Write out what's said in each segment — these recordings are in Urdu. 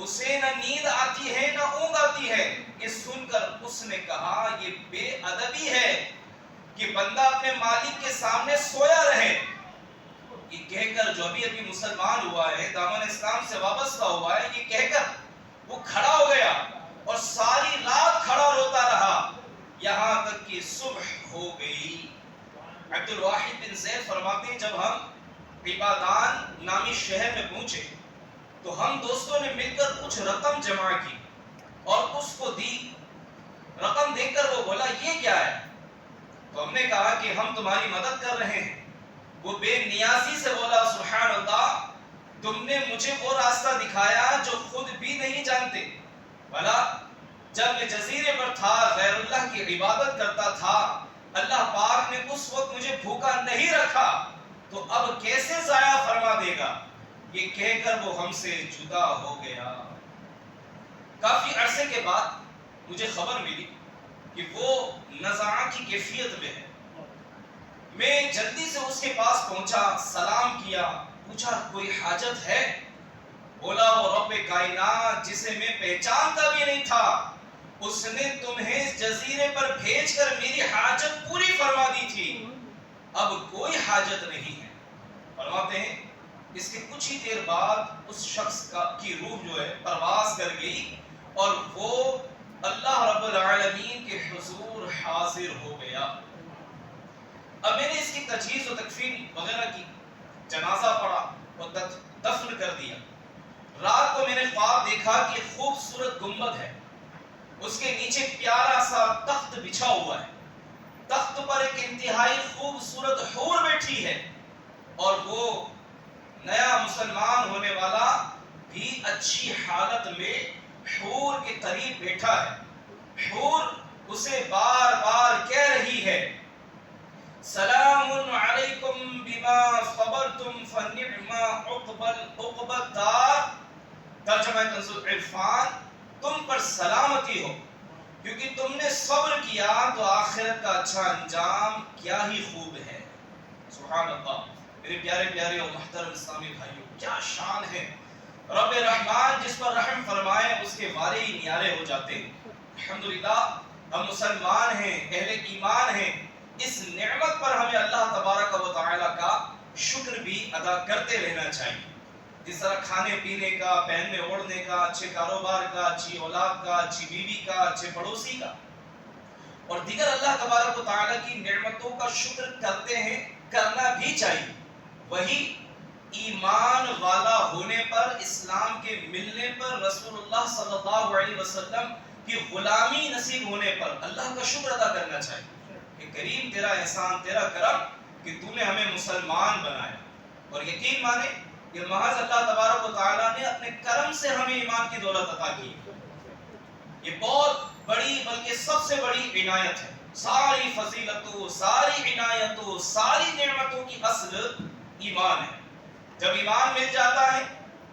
اسے نہ نیند آتی ہے نہ اونگ آتی ہے۔ یہ سن کر اس نے کہا یہ بے ادبی ہے کہ بندہ اپنے مالک کے سامنے سویا رہے۔ یہ کہہ کر جو ابھی مسلمان ہوا ہے، دامن اسلام سے وابستہ ہوا ہے، یہ کہہ کر وہ کھڑا ہو گیا اور ساری رات کھڑا روتا رہا یہاں تک کہ صبح ہو گئی۔ عبد الواحد بن زید فرماتے ہیں جب ہم عبادان نامی شہر میں پہنچے تو ہم دوستوں نے مل کر کچھ رقم جمع کی اور اس کو دی۔ رقم دیکھ کر وہ بولا یہ کیا ہے؟ تو ہم نے کہا کہ ہم تمہاری مدد کر رہے ہیں۔ وہ بے نیازی سے بولا سبحان اللہ، تم نے مجھے وہ راستہ دکھایا جو خود بھی نہیں جانتے۔ بھلا جب میں جزیرے پر تھا، غیر اللہ کی عبادت کرتا تھا، اللہ پاک نے اس وقت مجھے بھوکا نہیں رکھا تو اب کیسے ضائع فرما دے گا؟ یہ کہہ کر وہ ہم سے جدا ہو گیا۔ کافی عرصے کے بعد مجھے خبر ملی کہ وہ نزاع کی کیفیت میں ہے۔ میں جلدی سے اس کے پاس پہنچا، سلام کیا، پوچھا کوئی حاجت ہے؟ بولا وہ رب کائنات جسے میں پہچانتا بھی نہیں تھا، اس نے تمہیں اس جزیرے پر بھیج کر میری حاجت پوری فرما دی تھی، اب کوئی حاجت نہیں ہے۔ فرماتے ہیں اس کے کچھ ہی دیر بعد اس شخص کی روح جو ہے پرواز کر گئی اور وہ اللہ رب العالمین کے حضور حاضر ہو گیا۔ اب میں نے اس کی تجہیز و تکفین وغیرہ کی، جنازہ پڑھا اور دفن کر دیا۔ رات کو میں نے خواب دیکھا کہ خوبصورت گنبد ہے، اس کے نیچے پیارا سا تخت بچھا ہوا ہے، تخت پر ایک انتہائی خوبصورت حور بیٹھی ہے اور وہ نیا مسلمان ہونے والا بھی اچھی حالت میں حور کے قریب بیٹھا ہے۔ حور اسے بار بار کہہ رہی ہے سلام علیکم بما صبرتم فنعم عقبى الدار، ترجمہ کنز العرفان، تم پر سلامتی ہو کیونکہ تم نے صبر کیا تو آخرت کا اچھا انجام کیا ہی خوب ہے۔ سبحان اللہ۔ میرے پیارے پیارے اور محترم اسلامی بھائیوں، کیا شان ہے رب رحمان جس پر رحم فرمائے اس کے والے ہی نیارے ہو جاتے ہیں۔ الحمدللہ ہم مسلمان ہیں، اہل ایمان ہیں، اس نعمت پر ہمیں اللہ تبارک و تعالی کا شکر بھی ادا کرتے رہنا چاہیے۔ جس طرح کھانے پینے کا، پہننے اوڑھنے کا، اچھے کاروبار کا، اچھی اولاد کا، اچھی بیوی کا، اچھے پڑوسی کا اور دیگر اللہ تبارک و تعالی کی نعمتوں کا شکر کرتے ہیں، کرنا بھی چاہیے، وہی ایمان والا ہونے پر، اسلام کے ملنے پر، رسول اللہ صلی اللہ علیہ وسلم کی غلامی نصیب ہونے پر اللہ کا شکر ادا کرنا چاہیے کہ کریم تیرا احسان، تیرا کرم کہ تو نے ہمیں مسلمان بنایا۔ اور یقین مانے کہ محض اللہ تبارک و تعالیٰ نے اپنے کرم سے ہمیں ایمان کی دولت عطا کی۔ یہ بہت بڑی بلکہ سب سے بڑی عنایت ہے۔ ساری فضیلتوں، ساری عنایتوں، ساری نعمتوں کی اصل ایمان ہے۔ جب ایمان مل جاتا ہے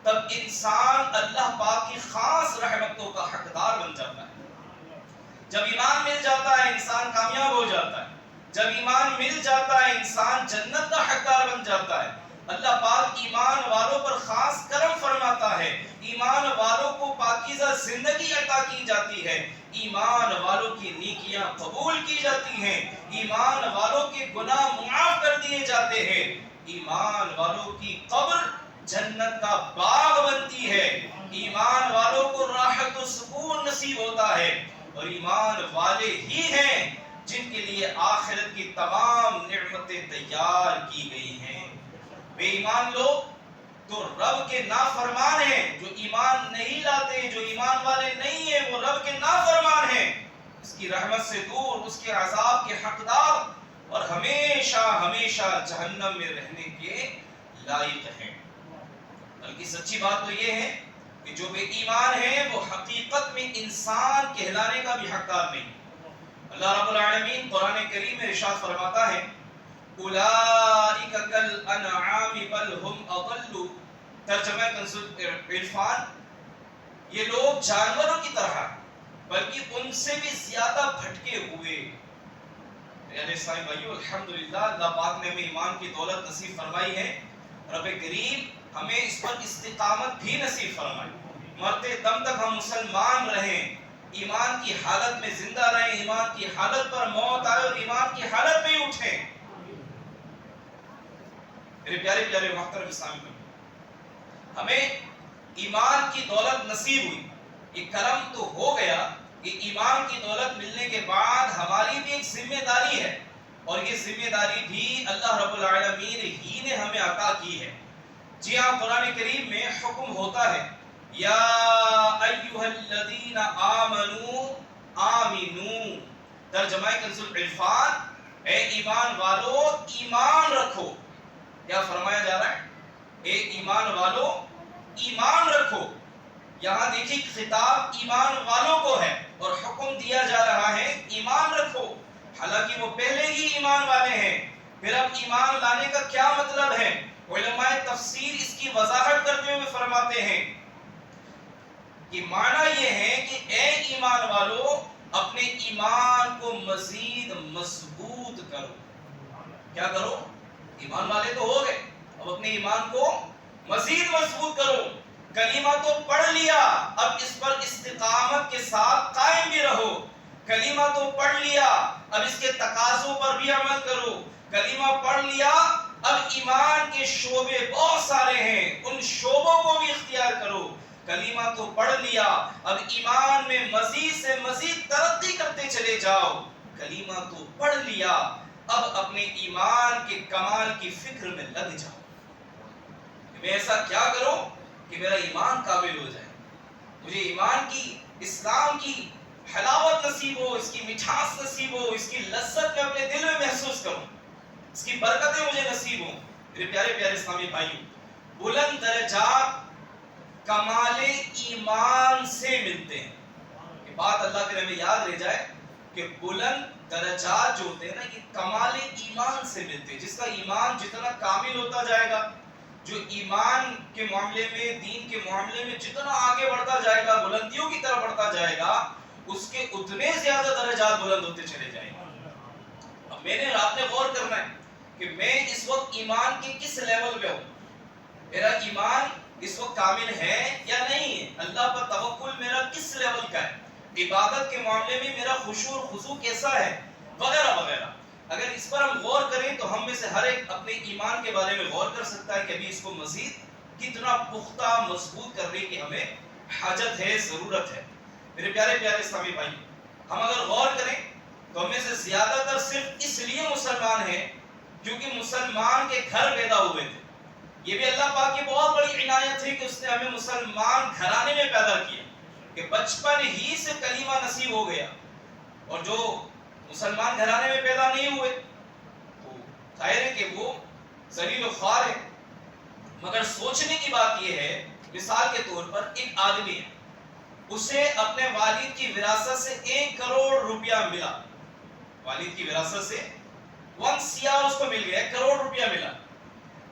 تب انسان اللہ پاک کی خاص رحمتوں کا حقدار بن جاتا ہے۔ جب ایمان مل جاتا ہے انسان کامیاب ہو جاتا ہے۔ جب ایمان مل جاتا ہے انسان جنت کا حقدار بن جاتا ہے۔ اللہ پاک ایمان والوں پر خاص کرم فرماتا ہے، ایمان والوں کو پاکیزہ زندگی عطا کی جاتی ہے، ایمان والوں کی نیکیاں قبول کی جاتی ہیں، ایمان والوں کے گناہ معاف کر دیے جاتے ہیں، ایمان والوں کی قبر جنت کا باغ بنتی ہے، ایمان والوں کو راحت و سکون نصیب ہوتا ہے، اور ایمان والے ہی ہیں جن کے لیے آخرت کی تمام نعمتیں تیار کی گئی ہیں۔ بے ایمان لوگ تو رب کے نافرمان ہیں، جو ایمان نہیں لاتے، جو ایمان والے نہیں ہیں، وہ رب کے نافرمان ہیں، اس کی رحمت سے دور، اس کے عذاب کے حقدار اور ہمیشہ ہمیشہ جہنم میں رہنے کے لائق ہیں۔ بلکہ سچی بات تو یہ ہے کہ جو بے ایمان ہے وہ حقیقت میں انسان کہلانے کا بھی حقدار نہیں۔ اللہ رب العالمین قرآن کریم میں ارشاد فرماتا ہے اولئک کالانعام بل ہم اضل، ترجمہ کنز العرفان، یہ لوگ جانوروں کی طرح بلکہ ان سے بھی زیادہ بھٹکے ہوئے۔ یعنی اسلامی بھائیو، الحمدللہ اللہ پاک نے ہمیں ایمان کی دولت نصیب فرمائی ہے، رب کریم ہمیں اس پر استقامت بھی نصیب فرمائے۔ مرتے دم تک ہم مسلمان رہیں، ایمان کی حالت میں زندہ رہیں، ایمان کی حالت پر موت آئے اور ایمان کی حالت میں ہی اٹھیں۔ میرے پیارے پیارے محترم اسلامی بھائی، ہمیں ایمان کی دولت نصیب ہوئی، یہ کرم تو ہو گیا، یہ ایمان کی دولت ملنے کے بعد ہماری بھی ایک ذمہ داری ہے، اور یہ ذمہ داری بھی اللہ رب العالمین ہی نے ہمیں عطا کی ہے۔ جی ہاں، قرآن کریم میں حکم ہوتا ہے، یا ایھا الذین آمنوا آمنو، ترجمہ کنز العرفان، اے ایمان والو ایمان رکھو۔ کیا فرمایا جا رہا ہے؟ اے ایمان والو ایمان رکھو۔ یہاں دیکھیں خطاب ایمان والوں کو ہے اور حکم دیا جا رہا ہے ایمان رکھو، حالانکہ وہ پہلے ہی ایمان والے ہیں۔ پھر اب ایمان لانے کا کیا مطلب ہے؟ علماء تفسیر اس کی وضاحت کرتے ہوئے فرماتے ہیں کہ معنی یہ ہے کہ اے ایمان والو اپنے ایمان کو مزید مضبوط کرو۔ کیا کرو؟ ایمان والے تو ہو گئے، اب اپنے ایمان کو مزید مضبوط کرو۔ کلمہ تو پڑھ لیا، اب اس پر استقامت کے ساتھ قائم بھی رہو۔ کلمہ تو پڑھ لیا، اب اس کے تقاضوں پر بھی عمل کرو۔ کلمہ پڑھ لیا، اب ایمان کے شعبے بہت سارے ہیں، ان شعبوں کو بھی اختیار کرو۔ کلمہ تو پڑھ لیا، اب ایمان میں مزید سے مزید ترقی کرتے چلے جاؤ۔ کلمہ تو پڑھ لیا، اب اپنے ایمان کے کمال کی فکر میں لگ جاؤ۔ میں ایسا کیا کروں کہ میرا ایمان کامل ہو جائے، مجھے ایمان کی، اسلام کی حلاوت نصیب ہو، اس کی مٹھاس نصیب ہو، اس کی لذت میں اپنے دل میں محسوس کروں، اس کی برکتیں مجھے نصیب ہوں۔ میرے پیارے پیارے اسلامی بھائیوں، بلند درجات کمال ایمان سے ملتے ہیں۔ یہ بات اللہ کے ہمیں یاد رہ جائے کہ بلند درجات جو ہوتے ہیں نا، یہ کمال ایمان سے ملتے ہیں۔ جس کا ایمان جتنا کامل ہوتا جائے گا، جو ایمان کے معاملے میں، دین کے معاملے میں جتنا آگے بڑھتا جائے گا، بلندیوں کی طرف بڑھتا جائے گا، اس کے اتنے زیادہ درجات بلند ہوتے چلے جائیں گے۔ اب میں نے آپ نے غور کرنا ہے کہ میں اس وقت ایمان کے کس لیول پہ ہوں، میرا ایمان اس وقت کامل ہے یا نہیں ہے، اللہ پر توکل میرا کس لیول کا ہے، عبادت کے معاملے میں میرا خشوع و خضوع کیسا ہے، وغیرہ وغیرہ۔ اگر اس پر ہم غور کریں تو ہم میں سے ہر ایک اپنے ایمان کے بارے میں غور کر سکتا ہے کہ ابھی اس کو مزید کتنا پختہ مضبوط کرنے کی ہمیں حاجت ہے، ضرورت ہے۔ میرے پیارے پیارے اسلامی بھائی، ہم اگر غور کریں تو ہم میں سے زیادہ تر صرف اس لیے مسلمان ہیں کیونکہ مسلمان کے گھر پیدا ہوئے تھے۔ یہ بھی اللہ پاک کی بہت بڑی عنایت ہے کہ اس نے ہمیں مسلمان گھرانے میں پیدا کیا، کہ بچپن ہی سے کلمہ نصیب ہو گیا۔ اور جو مسلمان گھرانے میں پیدا نہیں ہوئے تو ظاہر ہے کہ وہ ذلیل و خوار ہے۔ مگر سوچنے کی بات یہ ہے، مثال کے طور پر ایک آدمی ہے، اسے اپنے والد کی وراثت سے 1 کروڑ روپیہ ملا، والد کی وراثت سے 1 CR اس کو مل گیا، 1 کروڑ روپیہ ملا۔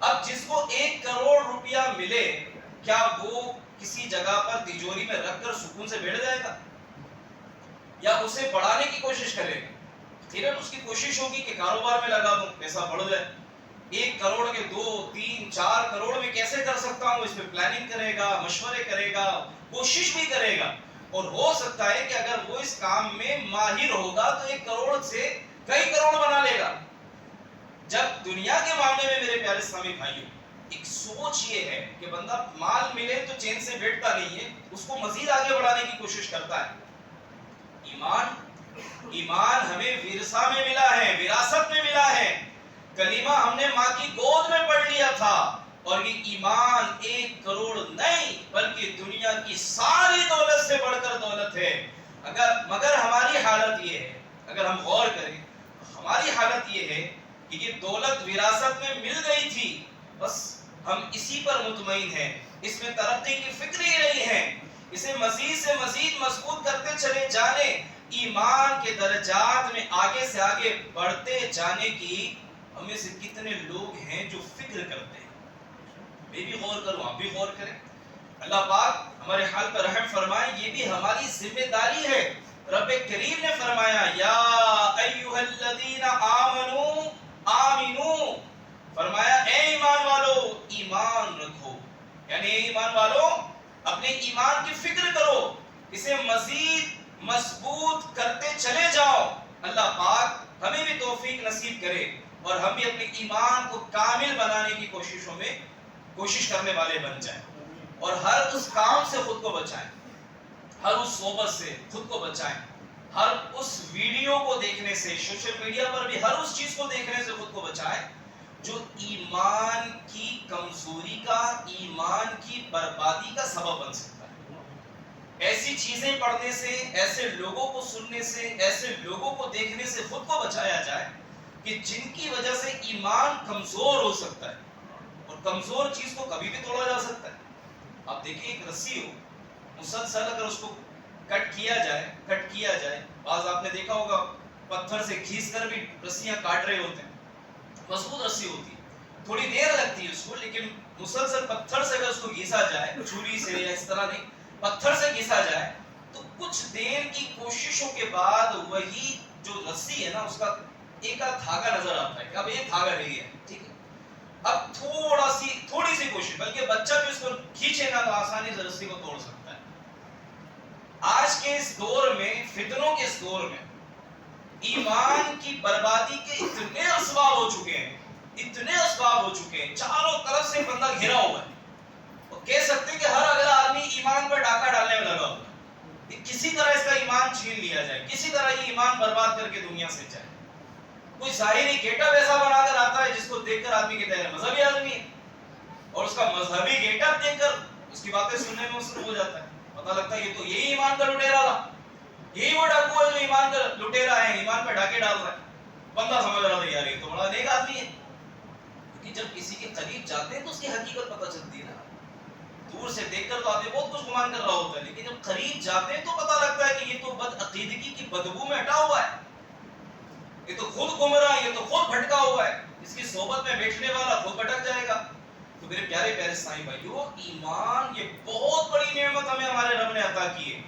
اب جس کو 1 کروڑ روپیہ ملے، کیا وہ کسی جگہ پر تجوری میں رکھ کر سکون سے بیٹھ جائے گا یا اسے بڑھانے کی کوشش کرے گا؟ پھر اس کی کوشش ہوگی کہ کاروبار میں لگا دوں، پیسہ بڑھ جائے، 1 کروڑ کے 2 3 4 کروڑ میں کیسے کر سکتا ہوں، اس میں پلاننگ کرے گا، مشورے کرے گا، کوشش بھی کرے گا، اور ہو سکتا ہے کہ اگر وہ اس کام میں ماہر ہوگا تو 1 کروڑ سے کئی کروڑ بنا لے گا۔ جب دنیا کے معاملے میں میرے پیارے اسلامی بھائیوں، ایک سوچ یہ ہے کہ بندہ مال ملے تو چین سے بیٹھتا نہیں ہے، اس کو مزید آگے بڑھانے کی کوشش کرتا ہے۔ ایمان ہمیں ورثہ میں ملا ہے، وراثت میں ملا ہے۔ کلمہ ہم نے ماں کی گود میں پڑھ لیا تھا، اور یہ ایمان 1 کروڑ نہیں بلکہ دنیا کی ساری دولت سے بڑھ کر دولت ہے۔ مگر ہماری حالت یہ ہے، اگر ہم غور کریں ہماری حالت یہ ہے کہ یہ دولت وراثت میں مل گئی تھی، بس ہم اسی پر مطمئن ہیں، اس میں ترقی کی فکر ہی نہیں ہے، اسے مزید سے مزید مضبوط کرتے چلے جانے، ایمان کے درجات میں آگے سے آگے بڑھتے جانے کی ہم میں سے کتنے لوگ ہیں جو فکر کرتے ہیں۔ میں بھی غور کروں، آپ بھی غور کریں، اللہ پاک ہمارے حال پر رحم فرمائے، یہ بھی ہماری ذمہ داری ہے۔ رب کریم نے فرمایا یا ایھا الذین آمنو آمنو، فرمایا اے ایمان والو ایمان رکھو، یعنی اے ایمان والو اپنے ایمان کی فکر کرو، اسے مزید مضبوط کرتے چلے جاؤ۔ اللہ پاک ہمیں بھی توفیق نصیب کرے اور ہم بھی اپنے ایمان کو کامل بنانے کی کوششوں میں کوشش کرنے والے بن جائیں، اور ہر اس کام سے خود کو بچائیں، ہر اس صحبت سے خود کو بچائیں، ہر اس ویڈیو کو دیکھنے سے، سوشل میڈیا پر بھی ہر اس چیز کو دیکھنے سے خود کو بچائیں جو ایمان کی کمزوری کا، ایمان کی بربادی کا سبب بن سکتا ہے۔ ایسی چیزیں پڑھنے سے، ایسے لوگوں کو سننے سے، ایسے لوگوں کو دیکھنے سے خود کو بچایا جائے کہ جن کی وجہ سے ایمان کمزور ہو سکتا ہے، اور کمزور چیز کو کبھی بھی توڑا جا سکتا ہے۔ آپ دیکھیں ایک رسی ہو، مسلسل اگر اس کو کٹ کیا جائے، بعض آپ نے دیکھا ہوگا پتھر سے کھینچ کر بھی رسیاں کاٹ رہے ہوتے ہیں، مضبوط رسی ہوتی ہے، تھوڑی دیر لگتی ہے اس کو، لیکن مسلسل پتھر سے اگر اس کو گھیسا جائے، چھری سے یا اس طرح نہیں، پتھر سے گھیسا جائے تو کچھ دیر کی کوششوں کے بعد وہی جو رسی ہے نا، اس کا ایک دھاگا نظر آتا ہے کہ اب یہ دھاگا نہیں ہے، ٹھیک ہے، اب تھوڑی سی کوشش، بلکہ بچہ بھی اس کو کھینچے نا تو آسانی سے رسی کو توڑ سکتا ہے۔ آج کے اس دور میں، فتنوں کے اس دور میں، ایمان کی بربادی کے اتنے اسباب ہو چکے ہیں، چاروں طرف سے بندہ گھرا ہوا ہے، اور کہہ سکتے ہیں کہ ہر اگلا آدمی ایمان پر ڈاکہ ڈالنے میں لگا ہوا ہے، کسی طرح اس کا ایمان چھین لیا جائے، کسی طرح یہ ایمان برباد کر کے دنیا سے جائے۔ کوئی ظاہری گیٹ اپ ایسا بنا کر آتا ہے جس کو دیکھ کر آدمی کہتا ہے مذہبی آدمی ہے، اور اس کا مذہبی گیٹ اپ دیکھ کر اس کی باتیں سننے میں مصروف ہو جاتا ہے، پتہ لگتا ہے یہ تو یہی ایمان کا لٹیرا تھا، یہی وہ ڈاکو ہے جو ایمان کا لٹیرا ہے، ایمان پہ ڈاکے ڈال رہا ہے۔ بندہ سمجھ رہا تھا یار یہ تو بڑا نیک آدمی ہے، کیونکہ جب کسی کے قریب جاتے ہیں تو اس کی حقیقت پتہ چلتی ہے نا۔ دور سے دیکھ کر تو آدمی بہت کچھ گمان کر رہا ہوتا ہے، لیکن جب قریب جاتے ہیں تو پتہ لگتا ہے کہ یہ تو بد عقیدگی کی بدبو میں ہٹا ہوا ہے، یہ تو خود گمراہ ہے، یہ تو خود بھٹکا ہوا ہے، اس کی صحبت میں بیٹھنے والا خود بھٹک جائے گا۔ تو میرے پیارے پیارے اسلامی بھائیو، ایمان یہ بہت بڑی نعمت ہمیں ہمارے رب نے عطا کی ہے۔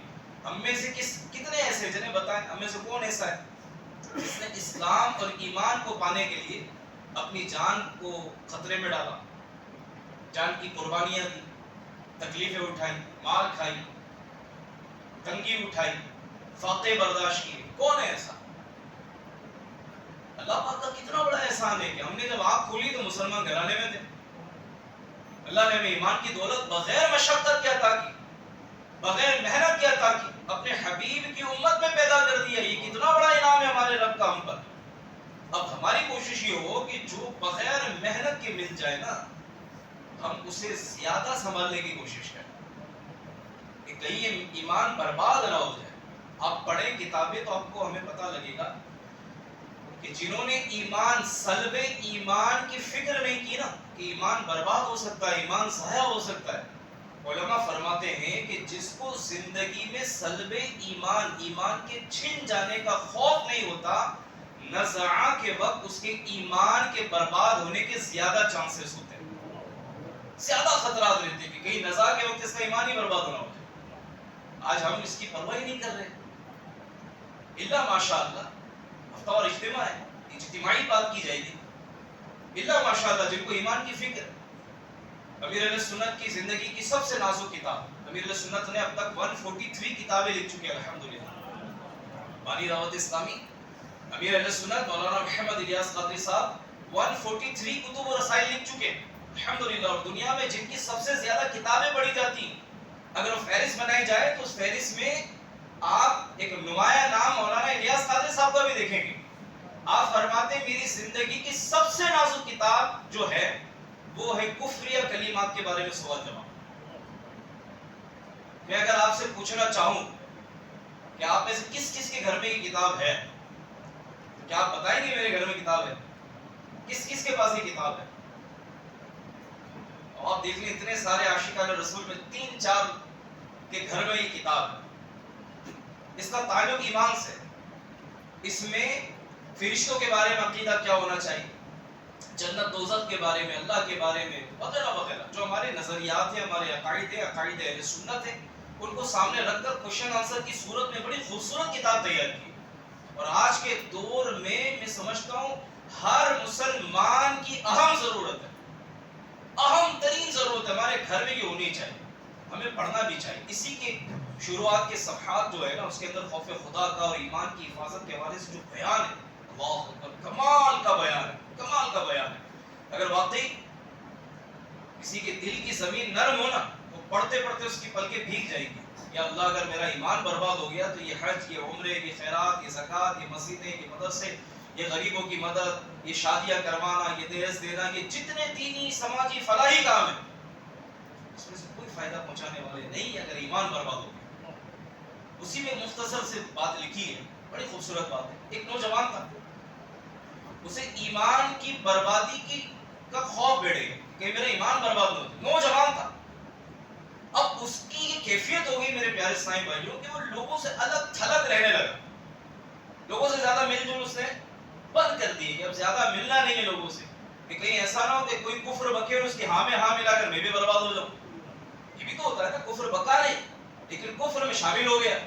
ہم میں سے کتنے ایسے، جنہیں بتائیں ہم میں سے کون ایسا ہے جس نے اسلام اور ایمان کو پانے کے لیے اپنی جان کو خطرے میں ڈالا، جان کی قربانیاں دی، تکلیفیں اٹھائیں، مار کھائی، تنگی اٹھائی، فاقے برداشت کیے؟ کون ہے ایسا؟ اللہ پاک کا کتنا بڑا احسان ہے کہ ہم نے جب آنکھ کھولی تو مسلمان گھرانے میں تھے، اللہ نے ہمیں ایمان کی دولت بغیر مشقت کے عطا کی، بغیر محنت کے عطا کی، اپنے حبیب کی امت میں پیدا کر دیا۔ یہ کتنا بڑا انعام ہے ہمارے رب کا ہم پر۔ اب ہماری کوشش یہ ہو کہ جو بغیر محنت کے مل جائے نا، ہم اسے زیادہ سنبھالنے کی کوشش کریں کہ کہیں یہ ایمان برباد نہ ہو جائے۔ آپ پڑھیں کتابیں تو آپ کو ہمیں پتہ لگے گا کہ جنہوں نے ایمان، سلب ایمان کی فکر نہیں کی نا کہ ایمان برباد ہو سکتا ہے، ایمان ضائع ہو سکتا ہے، علماء فرماتے ہیں کہ جس کو زندگی میں سلب ایمان، ایمان کے چھن جانے کا خوف نہیں ہوتا، نزاع کے وقت اس کے ایمان کے برباد ہونے کے زیادہ چانسز ہوتے ہیں، زیادہ خطرات رہتے ہیں کہ کہیں نزاع کے وقت اس کا ایمان ہی برباد ہونا ہو جائے۔ آج ہم اس کی پرواہ ہی نہیں کر رہے، الا ماشاءاللہ ہفتہ اور اجتماع ہے، اجتماعی بات کی جائے گی، الا ماشاءاللہ جن کو ایمان کی فکر۔ امیر اہل سنت کی زندگی کی سب سے نازک کتاب، امیر اہل سنت نے اب تک 143 کتابیں لکھ چکے ہیں الحمدللہ، بانی دعوت اسلامی امیر اہل سنت مولانا محمد الیاس قادری صاحب 143 کتب و رسائل لکھ چکے ہیں الحمدللہ، اور دنیا میں جن کی سب سے زیادہ کتابیں پڑھی جاتی ہیں، اگر وہ فہرست بنائی جائے تو اس فہرست میں آپ ایک نمایاں نام مولانا الیاس قادری صاحب کا بھی دیکھیں گے۔ آپ فرماتے ہیں میری زندگی کی سب سے نازک کتاب جو ہے وہ ہے کفریہ کلمات کے بارے میں سوال جواب۔ میں اگر آپ سے پوچھنا چاہوں کہ آپ میں سے کس کس کے گھر میں یہ کتاب ہے، تو کیا آپ بتائیں گے میرے گھر میں کتاب ہے؟ کس کس کے پاس یہ کتاب ہے؟ اور آپ دیکھ لیں اتنے سارے عاشقان رسول میں 3-4 کے گھر میں یہ کتاب ہے۔ اس کا تعلق ایمان سے، اس میں فرشتوں کے بارے میں عقیدہ کیا ہونا چاہیے، جنت دوزخ کے بارے میں، اللہ کے بارے میں وغیرہ وغیرہ، جو ہمارے نظریات ہیں، ہمارے عقائد ہیں، عقائد اہل سنت ہیں، ان کو سامنے رکھ کر کوشچن آنسر کی صورت میں بڑی خوبصورت کتاب تیار کی۔ اور آج کے دور میں سمجھتا ہوں ہر مسلمان کی اہم ضرورت ہے، اہم ترین ضرورت ہے، ہمارے گھر میں یہ ہونی چاہیے۔ ہمیں پڑھنا بھی چاہیے. اسی کے شروعات کے صفحات جو ہے نا اس کے اندر خوف خدا کا اور ایمان کی حفاظت کے حوالے سے جو بیان ہے اللہ اکبر کمال کا بیان ہے, کمال کا بیان ہے. اگر واقعی کسی کے دل کی زمین نرم ہو نا تو پڑھتے پڑھتے اس کی پلکیں بھیگ جائیں گی. یا اللہ اگر میرا ایمان برباد ہو گیا تو یہ حج, یہ عمرے, یہ خیرات, یہ زکوٰۃ, یہ مسجدیں, یہ مدرسے, یہ غریبوں کی مدد, یہ شادیاں کروانا, یہ دہیز دینا, یہ جتنے دینی سماجی فلاحی کام ہیں اس میں سے کوئی فائدہ پہنچانے والے نہیں اگر ایمان برباد ہو گیا. اسی میں مختصر سے بات لکھی ہے, بڑی خوبصورت بات ہے. ایک نوجوان تھا, اسے ایمان کی بربادی کی کا خوف بیٹھ گیا کہ میرا ایمان برباد ہو. نوجوان تھا, اب اس کی یہ کیفیت ہو گئی میرے پیارے اسلامی بھائیوں کہ وہ لوگوں سے الگ تھلگ رہنے لگا. لوگوں سے زیادہ مل جل اس نے بند کر دی کہ اب زیادہ ملنا نہیں ہے لوگوں سے, کہ کہیں ایسا نہ ہو کہ کوئی کفر بکے اور اس کی ہاں میں ہاں ملا کر میں بھی برباد ہو جاؤں. یہ بھی تو ہوتا ہے نا, کفر بکا نہیں لیکن کفر میں شامل ہو گیا,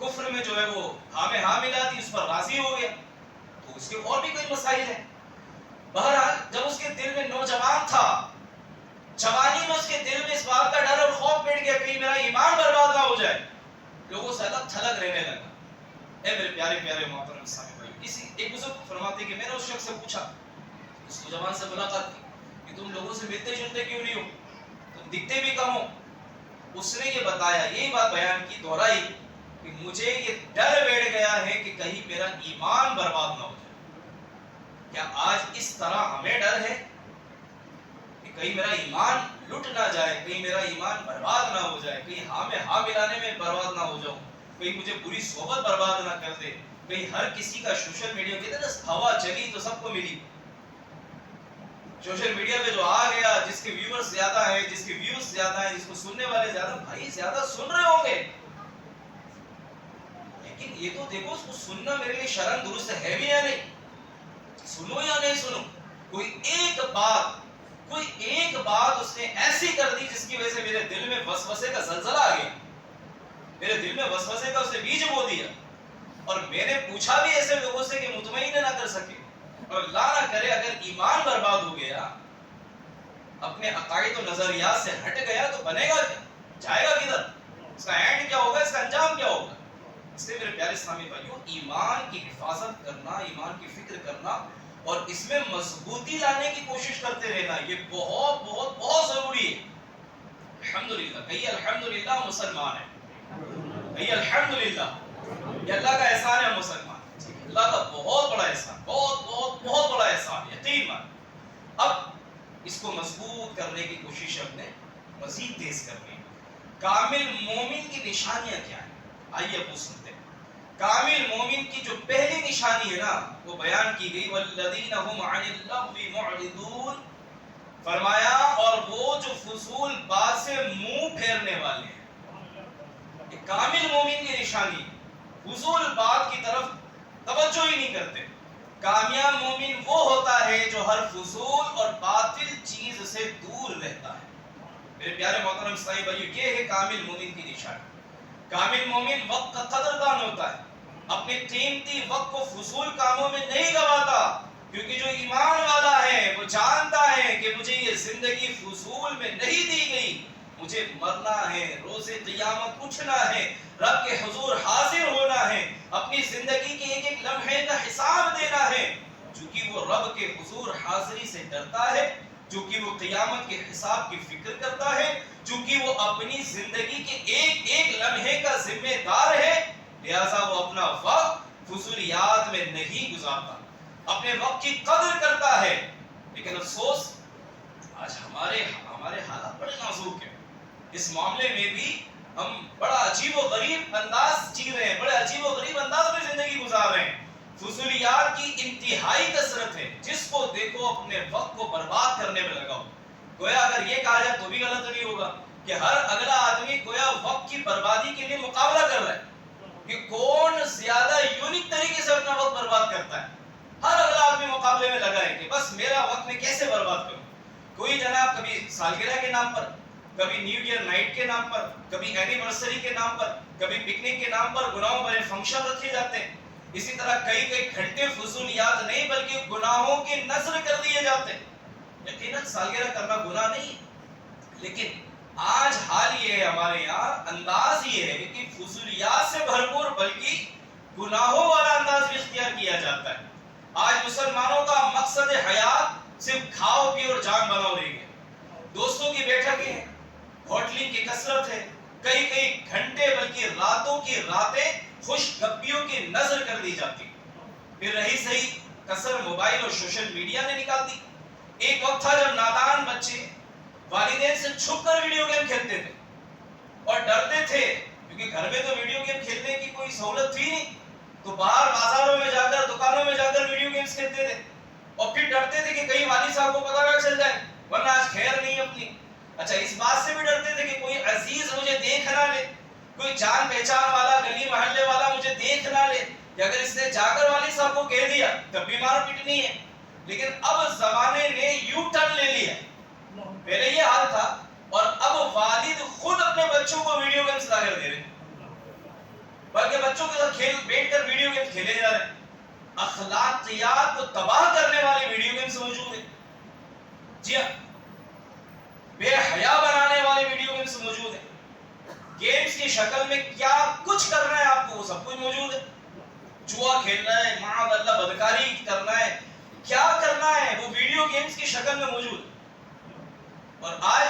کفر میں جو ہے وہ ہاں میں ہاں ملا دی, اس پر راضی ہو گیا, تو اس کے اور بھی کوئی مسائل ہیں. بہرحال جب اس کے دل میں نوجوان تھا, جوانی میں اس کے دل میں اس بات کا ڈر اور خوف بیٹھ گیا کہیں میرا ایمان برباد نہ ہو جائے, لوگوں سے الگ تھلگ رہنے لگا. اے میرے پیارے پیارے محترم اسلامی بھائی, کسی ایک بزرگ فرماتے کہ میں نے اس شخص سے پوچھا, اس نوجوان سے ملاقات کی کہ تم لوگوں سے ملتے جلتے کیوں نہیں ہو, تم دکھتے بھی کم ہو. اس نے یہ بتایا, یہی بات بیان کی, دہرائی کہ مجھے یہ ڈر بیٹھ گیا ہے کہ کہیں میرا ایمان برباد نہ ہو جائے. کیا آج اس طرح ہمیں ڈر ہے کہ کہیں میرا ایمان لٹ نہ جائے, کہیں میرا ایمان برباد نہ ہو جائے, کہیں ہاں میں ہاں ملانے میں برباد نہ ہو جاؤں, کہیں مجھے بری صحبت برباد نہ کر دے, کہیں ہر کسی کا سوشل میڈیا کہتے ہیں نا ہوا چلی تو سب کو ملی. سوشل میڈیا پہ جو آ گیا, جس کے ویورز زیادہ ہیں, جس کے ویوز زیادہ ہیں, جس کو سننے والے زیادہ, بھائی زیادہ سن رہے ہوں گے لیکن یہ تو دیکھو اس کو سننا میرے لیے شرم درست ہے بھی یا نہیں, سنو یا نہیں سنو. کوئی ایک بات اس نے ایسی کر دی جس کی وجہ سے میرے دل میں وسوسے کا زلزلہ آ گیا, میرے دل میں وسوسے کا اس نے بیج بو دیا. اور میں نے پوچھا بھی ایسے لوگوں سے کہ مطمئن نہ کر سکے, اور اللہ نہ کرے اگر ایمان برباد ہو گیا, اپنے عقائد و نظریات سے ہٹ گیا تو بنے گا کیا, جائے گا کدھر, اس کا اینڈ کیا ہوگا, اس کا انجام کیا ہوگا. اس لیے میرے پیارے اسلامی بھائیوں, ایمان کی حفاظت کرنا, ایمان کی فکر کرنا اور اس میں مضبوطی لانے کی کوشش کرتے رہنا, یہ بہت بہت بہت ضروری ہے. الحمدللہ, کہیے الحمدللہ مسلمان ہے, کہیے الحمدللہ, یہ اللہ کا احسان ہے مسلمان, اللہ کا بہت بڑا احسان, بہت بہت بہت بڑا احسان, یقین مان. اب اس کو مضبوط کرنے کی کوشش اپنے مزید تیز کرنی ہے. کامل مومن کی نشانیاں کیا ہیں, آئیے اب سنتے ہیں. کامل مومن کی جو پہلی نشانی ہے نا وہ بیان کی گئی, والذین هم عن اللغو معرضون, فرمایا اور وہ جو فضول بات سے منہ پھیرنے والے ہیں. یہ کامل مومن کی نشانی ہے, فضول بات کی طرف توجہ ہی نہیں کرتے. کامیاب مومن وہ ہوتا ہے جو ہر فضول اور باطل چیز سے دور رہتا ہے. میرے پیارے محترم اسلامی بھائیو, یہ ہے کامل مومن کی نشانی. کامل مومن وقت کا قدردان ہوتا ہے, اپنے قیمتی وقت کو فضول کاموں میں نہیں گواتا, کیونکہ جو ایمان والا ہے وہ جانتا ہے کہ مجھے یہ زندگی فضول میں نہیں دی گئی, مجھے مرنا ہے, روز قیامت اٹھنا ہے, رب کے حضور حاضر ہونا ہے, اپنی زندگی کے ایک ایک لمحے کا حساب دینا ہے. چونکہ وہ رب کے حضور حاضری سے ڈرتا ہے, چونکہ وہ قیامت کے حساب کی فکر کرتا ہے, چونکہ وہ اپنی زندگی کے ایک ایک لمحے کا ذمہ دار ہے, لہذا وہ اپنا وقت فضولیات میں نہیں گزارتا, اپنے وقت کی قدر کرتا ہے. لیکن افسوس آج ہمارے حالات بڑے نازک ہیں. اس معاملے میں بھی ہم بڑا عجیب و غریب انداز جی رہے ہیں, بڑے عجیب و غریب انداز میں زندگی گزار رہے ہیں. فضولیات کی انتہائی کثرت ہے, جس کو دیکھو اپنے وقت کو برباد کرنے میں لگا ہو. گویا اگر یہ کہا جائے تو بھی غلط نہیں ہوگا کہ ہر اگلا آدمی گویا وقت کی بربادی کے لیے مقابلہ کر رہا ہے کہ کون زیادہ یونیک طریقے سے اپنا وقت برباد کرتا ہے. ہر اگلا آدمی مقابلے میں لگا ہے کہ بس میرا وقت میں کیسے برباد کروں. کوئی جناب کبھی سالگرہ کے نام پر, کبھی نیو ایئر نائٹ کے نام پر, کبھی اینیورسری کے نام پر, کبھی پکنک کے نام پر گناہوں بھرے فنکشن رکھے جاتے ہیں. اسی طرح کئی کئی گھنٹے فضولیات نہیں بلکہ گناہوں کی نذر کر دیے جاتے ہیں. یقیناً سالگرہ کرنا گناہ نہیں ہے, لیکن آج حال یہ ہے ہمارے یہاں، انداز یہ ہے کہ فضولیات سے بھرپور بلکہ گناہوں والا انداز بھی اختیار کیا جاتا ہے۔ آج مسلمانوں کا مقصد حیات صرف کھاؤ پی اور جان بناؤ رہ گیا۔ دوستوں کی بیٹھکیں ہیں، ہوٹلنگ کی کثرت ہے، کئی کئی گھنٹے بلکہ راتوں کی راتیں خوش گپیوں کی نظر کر دی جاتی، پھر رہی صحیح کثر موبائل اور سوشل میڈیا نے نکال دی۔ ایک وقت تھا جب نادان بچے والدین سے چھپ کر ویڈیو گیم کھیلتے تھے اور ڈرتے تھے، کیونکہ گھر میں تو ویڈیو گیم کھیلنے کی کوئی سہولت تھی نہیں، تو باہر بازاروں میں جا کر دکانوں میں جا کر ویڈیو گیمز کھیلتے تھے اور پھر ڈرتے تھے کہ کہیں والد صاحب کو پتہ نہ چل جائے ورنہ آج خیر نہیں اپنی۔ اچھا، اس بات سے بھی ڈرتے تھے کہ کوئی عزیز مجھے دیکھ نہ لے، کوئی جان پہچان والا گلی محلے والا مجھے دیکھ نہ لے کہ اگر اس نے جا کر والد صاحب کو کہہ دیا تب بھی مار پیٹنی ہے۔ لیکن اب زمانے نے یو ٹرن لے لیا، پہلے یہ حال تھا اور اب والد خود اپنے بچوں کو ویڈیو گیمز لا کر دے رہے ہیں، بلکہ بچوں کے ساتھ کھیل بیٹھ کر ویڈیو گیمز کھیلے جا رہے ہیں۔ اخلاقیات کو تباہ کرنے والی ویڈیو گیمز موجود ہیں، جی ہاں، بے حیا بنانے والے ویڈیو گیمز موجود ہیں۔ گیمز کی شکل میں کیا کچھ کرنا ہے آپ کو وہ سب کچھ موجود ہے، جوا کھیلنا ہے، معاذ اللہ بدکاری کرنا ہے، کیا کرنا ہے وہ ویڈیو گیمز کی شکل میں موجود ہے۔ اور آج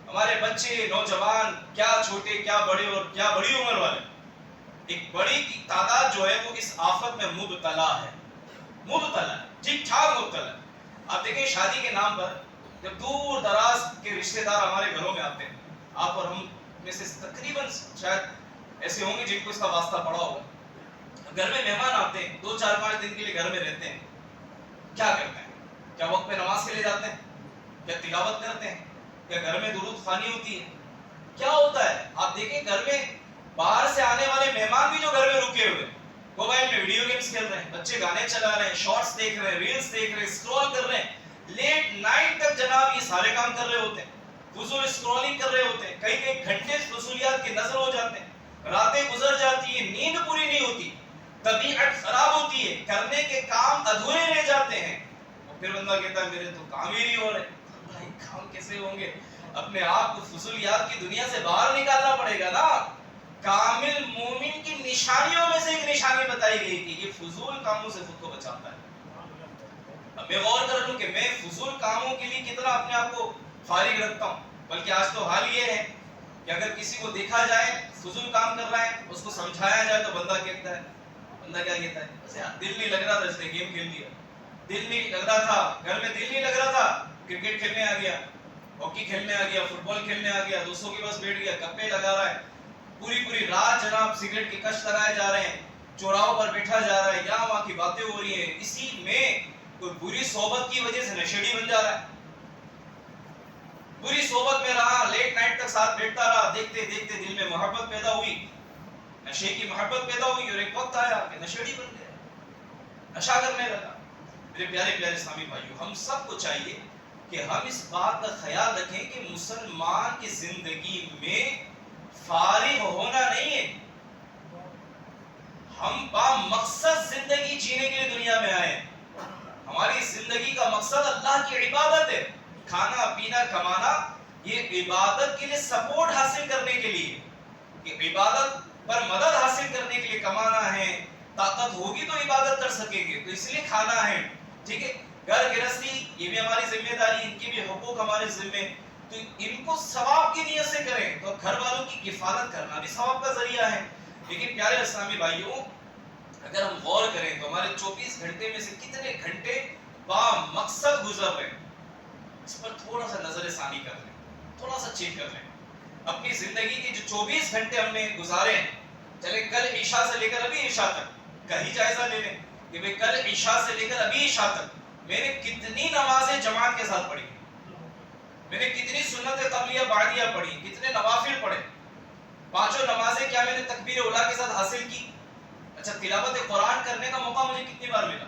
ہمارے بچے نوجوان، کیا چھوٹے کیا بڑے اور کیا بڑی عمر والے، ایک بڑی تعداد جو ہے وہ اس آفت میں مبتلا ہے، مبتلا ہے، ٹھیک ٹھاک مبتلا ہے۔ آپ دیکھیں شادی کے نام پر جب دور دراز کے رشتہ دار ہمارے گھروں میں آتے ہیں، آپ اور ہم میں سے تقریباً شاید ایسے ہوں گے جن کو اس کا واسطہ پڑا ہوگا، گھر میں مہمان آتے ہیں، 2-4-5 دن کے لیے گھر میں رہتے ہیں، کیا کرتے ہیں؟ کیا وقت پہ نماز کے لیے جاتے ہیں؟ کیا تلاوت کرتے ہیں؟ کیا گھر میں درود خوانی ہوتی ہے؟ کیا ہوتا ہے؟ آپ دیکھیں گھر میں باہر سے آنے والے مہمان بھی جو گھر میں رکے ہوئے موبائل میں ویڈیو گیمز کھیل رہے ہیں، بچے گانے چلا رہے ہیں، شارٹس دیکھ رہے ہیں، ریلز دیکھ رہے ہیں، اسکرول کر رہے ہیں، لیٹ نائٹ تک جناب یہ سارے کام کر رہے ہوتے ہیں، فضول اسکرولنگ کر رہے ہوتے ہیں، کئی کئی گھنٹے فضولیات کی نظر ہو جاتے ہیں، راتیں گزر جاتی ہیں، نیند پوری نہیں ہوتی، طبیعت خراب ہوتی ہے، کرنے کے کام ادھورے رہ جاتے ہیں، اور پھر بندہ کہتا ہے میرے تو کام ہی نہیں ہو رہے۔ بھائی کام کیسے ہوں گے؟ اپنے آپ کو فضولیات کی دنیا سے باہر نکالنا پڑے گا نا۔ کامل مومن کی نشانیوں میں سے ایک نشانی بتائی گئی کہ یہ فضول کاموں سے خود کو بچاتا ہے۔ اب میں غور کر لوں کہ میں فضول کاموں کے لیے کتنا اپنے آپ کو فارغ رکھتا ہوں، بلکہ آج تو حال یہ ہے کہ اگر کسی کو دیکھا جائے فضول کام کر رہا ہے، اس کو سمجھایا جائے تو بندہ کہتا ہے، بندہ کیا کہتا ہے؟ دل نہیں لگ رہا تھا اس نے گیم کھیل لیا، دل نہیں لگ رہا تھا گھر میں، دل نہیں لگ رہا تھا کرکٹ کھیلنے آ گیا، ہاکی کھیلنے آ گیا، فٹ بال کھیلنے آ گیا، دوستوں کے پاس بیٹھ گیا، گپے لگا رہا ہے، پوری پوری رات جناب سگریٹ کے کش لگائے جا رہے ہیں، چوراہوں پر بیٹھا جا رہا ہے، یہاں وہاں کی باتیں ہو رہی ہیں، اسی میں کوئی بری صحبت کی وجہ سے نشیڑی بن جا رہا ہے، بری صحبت میں رہا، لیٹ نائٹ تک ساتھ بیٹھتا رہا، دیکھتے دیکھتے دل میں محبت پیدا ہوئی، نشے کی محبت پیدا ہوئی اور ایک وقت آیا کہ نشیڑی بن گیا، نشہ کرنے لگا۔ میرے پیارے پیارے اسلامی بھائیوں، ہم سب کو چاہیے کہ ہم اس بات کا خیال رکھیں کہ مسلمان کی زندگی میں فارغ ہونا نہیں ہے، ہم با مقصد زندگی جینے کے لیے دنیا میں آئے ہیں، ہماری زندگی کا مقصد اللہ کی عبادت ہے، کھانا پینا کمانا یہ عبادت کے لیے سپورٹ حاصل کرنے کے لیے، کہ عبادت پر مدد حاصل کرنے کے لیے کمانا ہے، طاقت ہوگی تو عبادت کر سکیں گے، تو اس لیے کھانا ہے، ٹھیک ہے، گھر گرہستی یہ بھی ہماری ذمہ داری، ان کی بھی حقوق ہمارے ذمہ، تو ان کو ثواب کی نیت سے کریں، تو گھر والوں کی کفالت کرنا بھی ثواب کا ذریعہ ہے۔ لیکن پیارے اسلامی بھائیوں، اگر ہم غور کریں تو ہمارے 24 گھنٹے میں سے کتنے گھنٹے با مقصد گزر رہے ہیں، اس پر تھوڑا سا نظر ثانی کر لیں، تھوڑا سا چیک کر لیں اپنی زندگی کے جو 24 گھنٹے ہم نے گزارے ہیں، چلے کل عشاء سے لے کر ابھی عشاء تک کا ہی جائزہ لے لیں کہ بھئی کل عشاء سے لے کر ابھی عشاء تک میں نے کتنی نمازیں جماعت کے ساتھ پڑھی، میں نے کتنی سنت قبلیہ بعدیہ پڑھی، کتنے نوافل پڑھے، پانچوں نمازیں کیا میں نے تکبیر اولیٰ کے ساتھ حاصل کی؟ اچھا، تلاوت قرآن کرنے کا موقع مجھے کتنی بار ملا؟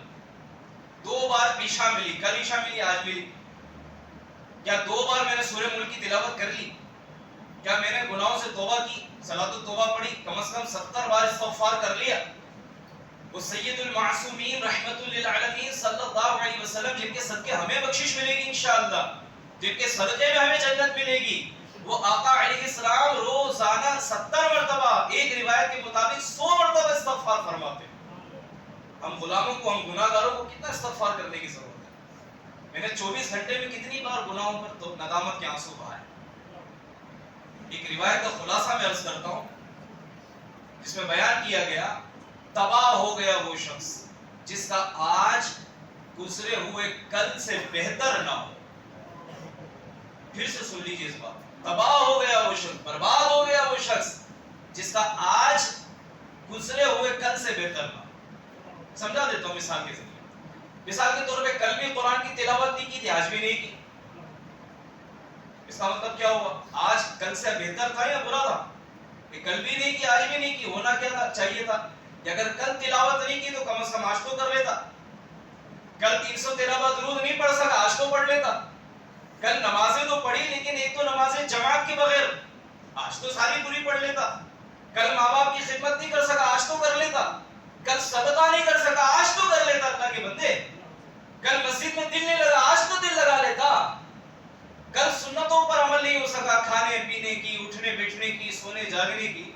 2 بار عشاء ملی، کل عشاء ملی، آج ملی۔ کیا 2 بار میں نے سورہ ملک کی تلاوت کر لی؟ کیا میں نے گناہوں سے توبہ کی، صلاۃ التوبہ پڑھی، کم از کم 70 بار استغفار کر لیا؟ وہ سید المعصومین رحمت للعالمین صلی اللہ علیہ وسلم جن کے صدقے ہمیں بخشش ملے گی انشاءاللہ، جن کے صدقے میں ہمیں جنت ملے گی، وہ آقا علیہ السلام روزانہ 70 مرتبہ، ایک روایت کے مطابق 100 مرتبہ استغفار فرماتے. ہم غلاموں کو، ہم گناہ گاروں کو کتنا استغفار کرنے کی ضرورت ہے؟ میں نے 24 گھنٹے میں کتنی بار گناہوں پر تو ندامت کے آنسو بہائے. ایک روایت کا خلاصہ میں عرض کرتا ہوں جس میں بیان کیا گیا، تباہ ہو گیا وہ شخص جس کا آج گزرے ہوئے کل سے بہتر نہ ہو. پھر سے سن لیجیے اس بات، تباہ ہو گیا وہ شخص، برباد ہو گیا وہ شخص جس کا آج گزرے ہوئے کل سے بہتر نہ ہو. سمجھا دیتا ہوں مثال کے ذریعے. مثال کے طور پہ کل بھی قرآن کی تلاوت نہیں کی تھی، آج بھی نہیں کی. اس کا مطلب کیا ہوا؟ آج کل سے بہتر تھا یا برا تھا؟ کہ کل بھی نہیں کی، آج بھی نہیں کی. ہونا کیا تھا؟ چاہیے تھا کہ اگر کل تلاوت نہیں کی تو کم از کم آج تو کر لیتا. کل 313 بار درود نہیں پڑھ سکا، آج تو پڑھ لیتا. کل نمازیں تو پڑھی لیکن ایک تو نمازیں جماعت کے بغیر، آج تو ساری پوری پڑھ لیتا. کل ماں باپ کی خدمت نہیں کر سکا، آج تو کر لیتا. کل صدقہ نہیں کر سکا، آج تو کر لیتا. اللہ کے بندے، کل مسجد میں دل نہیں لگا، آج تو دل لگا لیتا. کل سنتوں پر عمل نہیں ہو سکا، کھانے پینے کی، اٹھنے بیٹھنے کی، سونے جاگنے کی،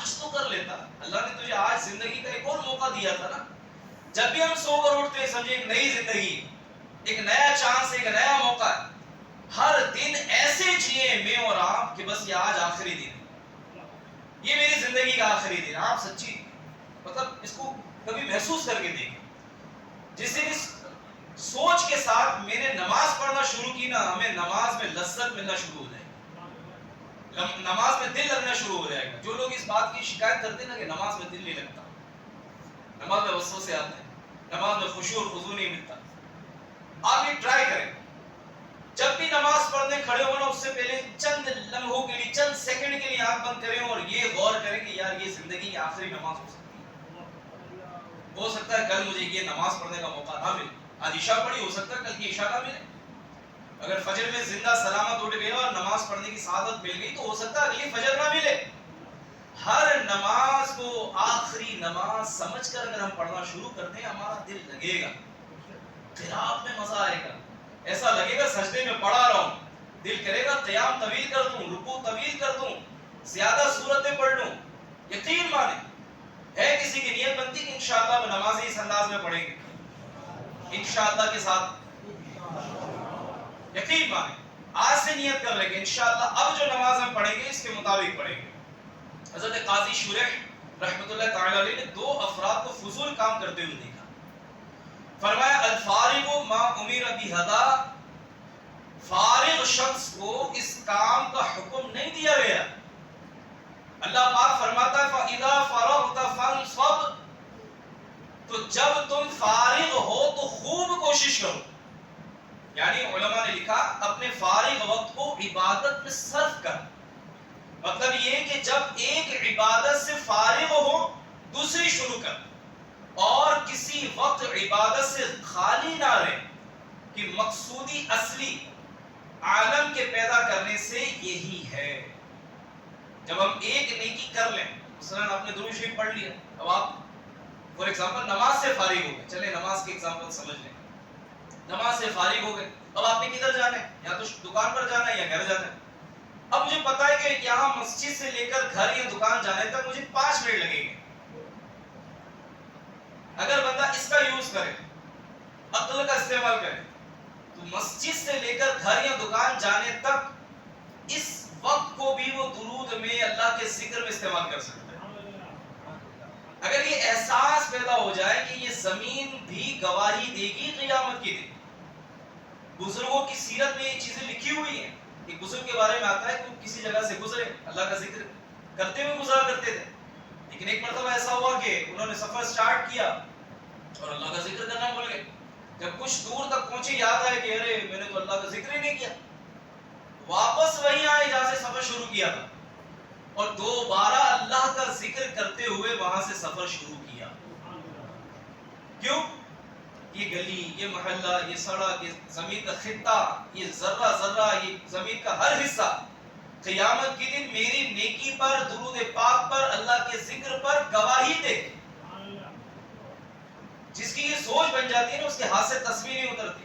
آج تو کر لیتا. اللہ نے تجھے آج زندگی کا ایک اور موقع دیا تھا نا. جب بھی ہم سو کر اٹھتے ہیں سمجھے ایک نئی زندگی، ایک نیا چانس، ایک نیا موقع ہے. ہر دن ایسے جیے میں اور آپ کہ بس یہ آج آخری دن ہے، یہ میری زندگی کا آخری دن. آپ سچی مطلب اس کو کبھی محسوس کر کے دیکھیں. جس دن اس سوچ کے ساتھ میں نے نماز پڑھنا شروع کی نا، ہمیں نماز میں لذت ملنا شروع ہو جائے گی، نماز میں دل لگنا شروع ہو جائے گا. جو لوگ اس بات کی شکایت کرتے ہیں نا کہ نماز میں دل نہیں لگتا، نماز میں وسوسے آتے ہیں، نماز میں خشوع اور خضوع نہیں ملتا، آپ یہ ٹرائی کریں. جب بھی نماز پڑھنے کھڑے ہونا اس سے پہلے چند لمحوں کے لیے، چند سیکنڈ کے لیے آنکھ بند کریں اور یہ غور کریں کہ یار یہ زندگی کی آخری نماز ہو سکتی ہے. ہو سکتا ہے کل مجھے یہ نماز پڑھنے کا موقع نہ ملے. آج عشاء پڑھی، ہو سکتا ہے کل کی عشاء نہ ملے. اگر فجر میں زندہ سلامت اٹھ گیا اور نماز پڑھنے کی سعادت مل گئی تو ہو سکتا ہے اگلی فجر نہ ملے. ہر نماز کو آخری نماز سمجھ کر اگر ہم پڑھنا شروع کرتے ہیں ہمارا دل لگے گا، قرات میں مزہ آئے گا. ایسا لگے گا سجدے میں پڑھا رہا ہوں، دل کرے گا قیام طویل کر دوں، رکوع طویل کر دوں، زیادہ سورتیں پڑھ لوں. یقین مانیں ہے کسی کی نیت بنتی کہ انشاءاللہ وہ نماز اس انداز میں پڑھیں گے انشاءاللہ کے ساتھ؟ یقین مانیں آج سے نیت کر لیں گے انشاءاللہ اب جو نماز ہم پڑھیں گے اس کے مطابق پڑھیں گے. حضرت قاضی شریح رحمۃ اللہ تعالی علیہ نے دو افراد کو فضول کام کرتے ہوئے دیکھا. فرمایا الفارغ ما امر بہذا، فارغ شخص کو اس کام کا حکم نہیں دیا گیا. اللہ پاک فرماتا ہے فَإِذَا فَرَغْتَ فَانْصَبْ، تو جب تم فارغ ہو تو خوب کوشش کرو. یعنی علماء نے لکھا اپنے فارغ وقت کو عبادت میں صرف کر. مطلب یہ کہ جب ایک عبادت سے فارغ ہو دوسری شروع کر، اور کسی وقت عبادت سے خالی نہ رہے. کہ مقصودی اصلی عالم کے پیدا کرنے سے یہی ہے. جب ہم ایک نیکی کر لیں، مثلا آپ نے درود شریف پڑھ لیا، اب آپ فور ایگزامپل نماز سے فارغ ہو گئے، چلے نماز کی ایگزامپل سمجھ لیں. نماز سے فارغ ہو گئے، اب آپ نے کدھر جانا ہے؟ یا تو دکان پر جانا ہے یا گھر جانا ہے. اب مجھے پتا ہے کہ یہاں مسجد سے لے کر گھر یا دکان جانے تک مجھے 5 منٹ لگیں گے. اگر بندہ اس کا یوز کرے، عقل کا استعمال کرے، تو مسجد سے لے کر گھر یا دکان جانے تک اس وقت کو بھی وہ درود میں اللہ کے ذکر میں استعمال کر سکتا ہے. اگر یہ احساس پیدا ہو جائے کہ یہ زمین بھی گواہی دے گی قیامت کے دن. بزرگوں کی سیرت میں یہ چیزیں لکھی ہوئی ہیں. ایک بزرگ کے بارے میں آتا ہے کہ وہ کسی جگہ سے گزرے، اللہ کا ذکر کرتے ہوئے گزرا کرتے تھے. لیکن ایک مرتبہ ایسا ہوا کہ انہوں نے سفر سٹارٹ کیا اور اللہ کا ذکر کرنا بھول گئے. جب کچھ دور تک پہنچے یاد آئے کہ ارے میں نے تو اللہ کا ذکر ہی نہیں کیا. واپس وہیں آئے جہاں سے سفر شروع کیا تھا اور دوبارہ اللہ کا ذکر کرتے ہوئے وہاں سے سفر شروع کیا. کیوں؟ یہ گلی، یہ محلہ، یہ سڑک، یہ زمین کا خطہ، یہ ذرہ ذرہ، یہ زمین کا ہر حصہ قیامت کے دن میری نیکی پر، درود پاک پر، اللہ کے ذکر پر گواہی دے. جس کی یہ سوچ بن جاتی ہے نا اس کے ہاتھ سے تصویر نہیں اترتی.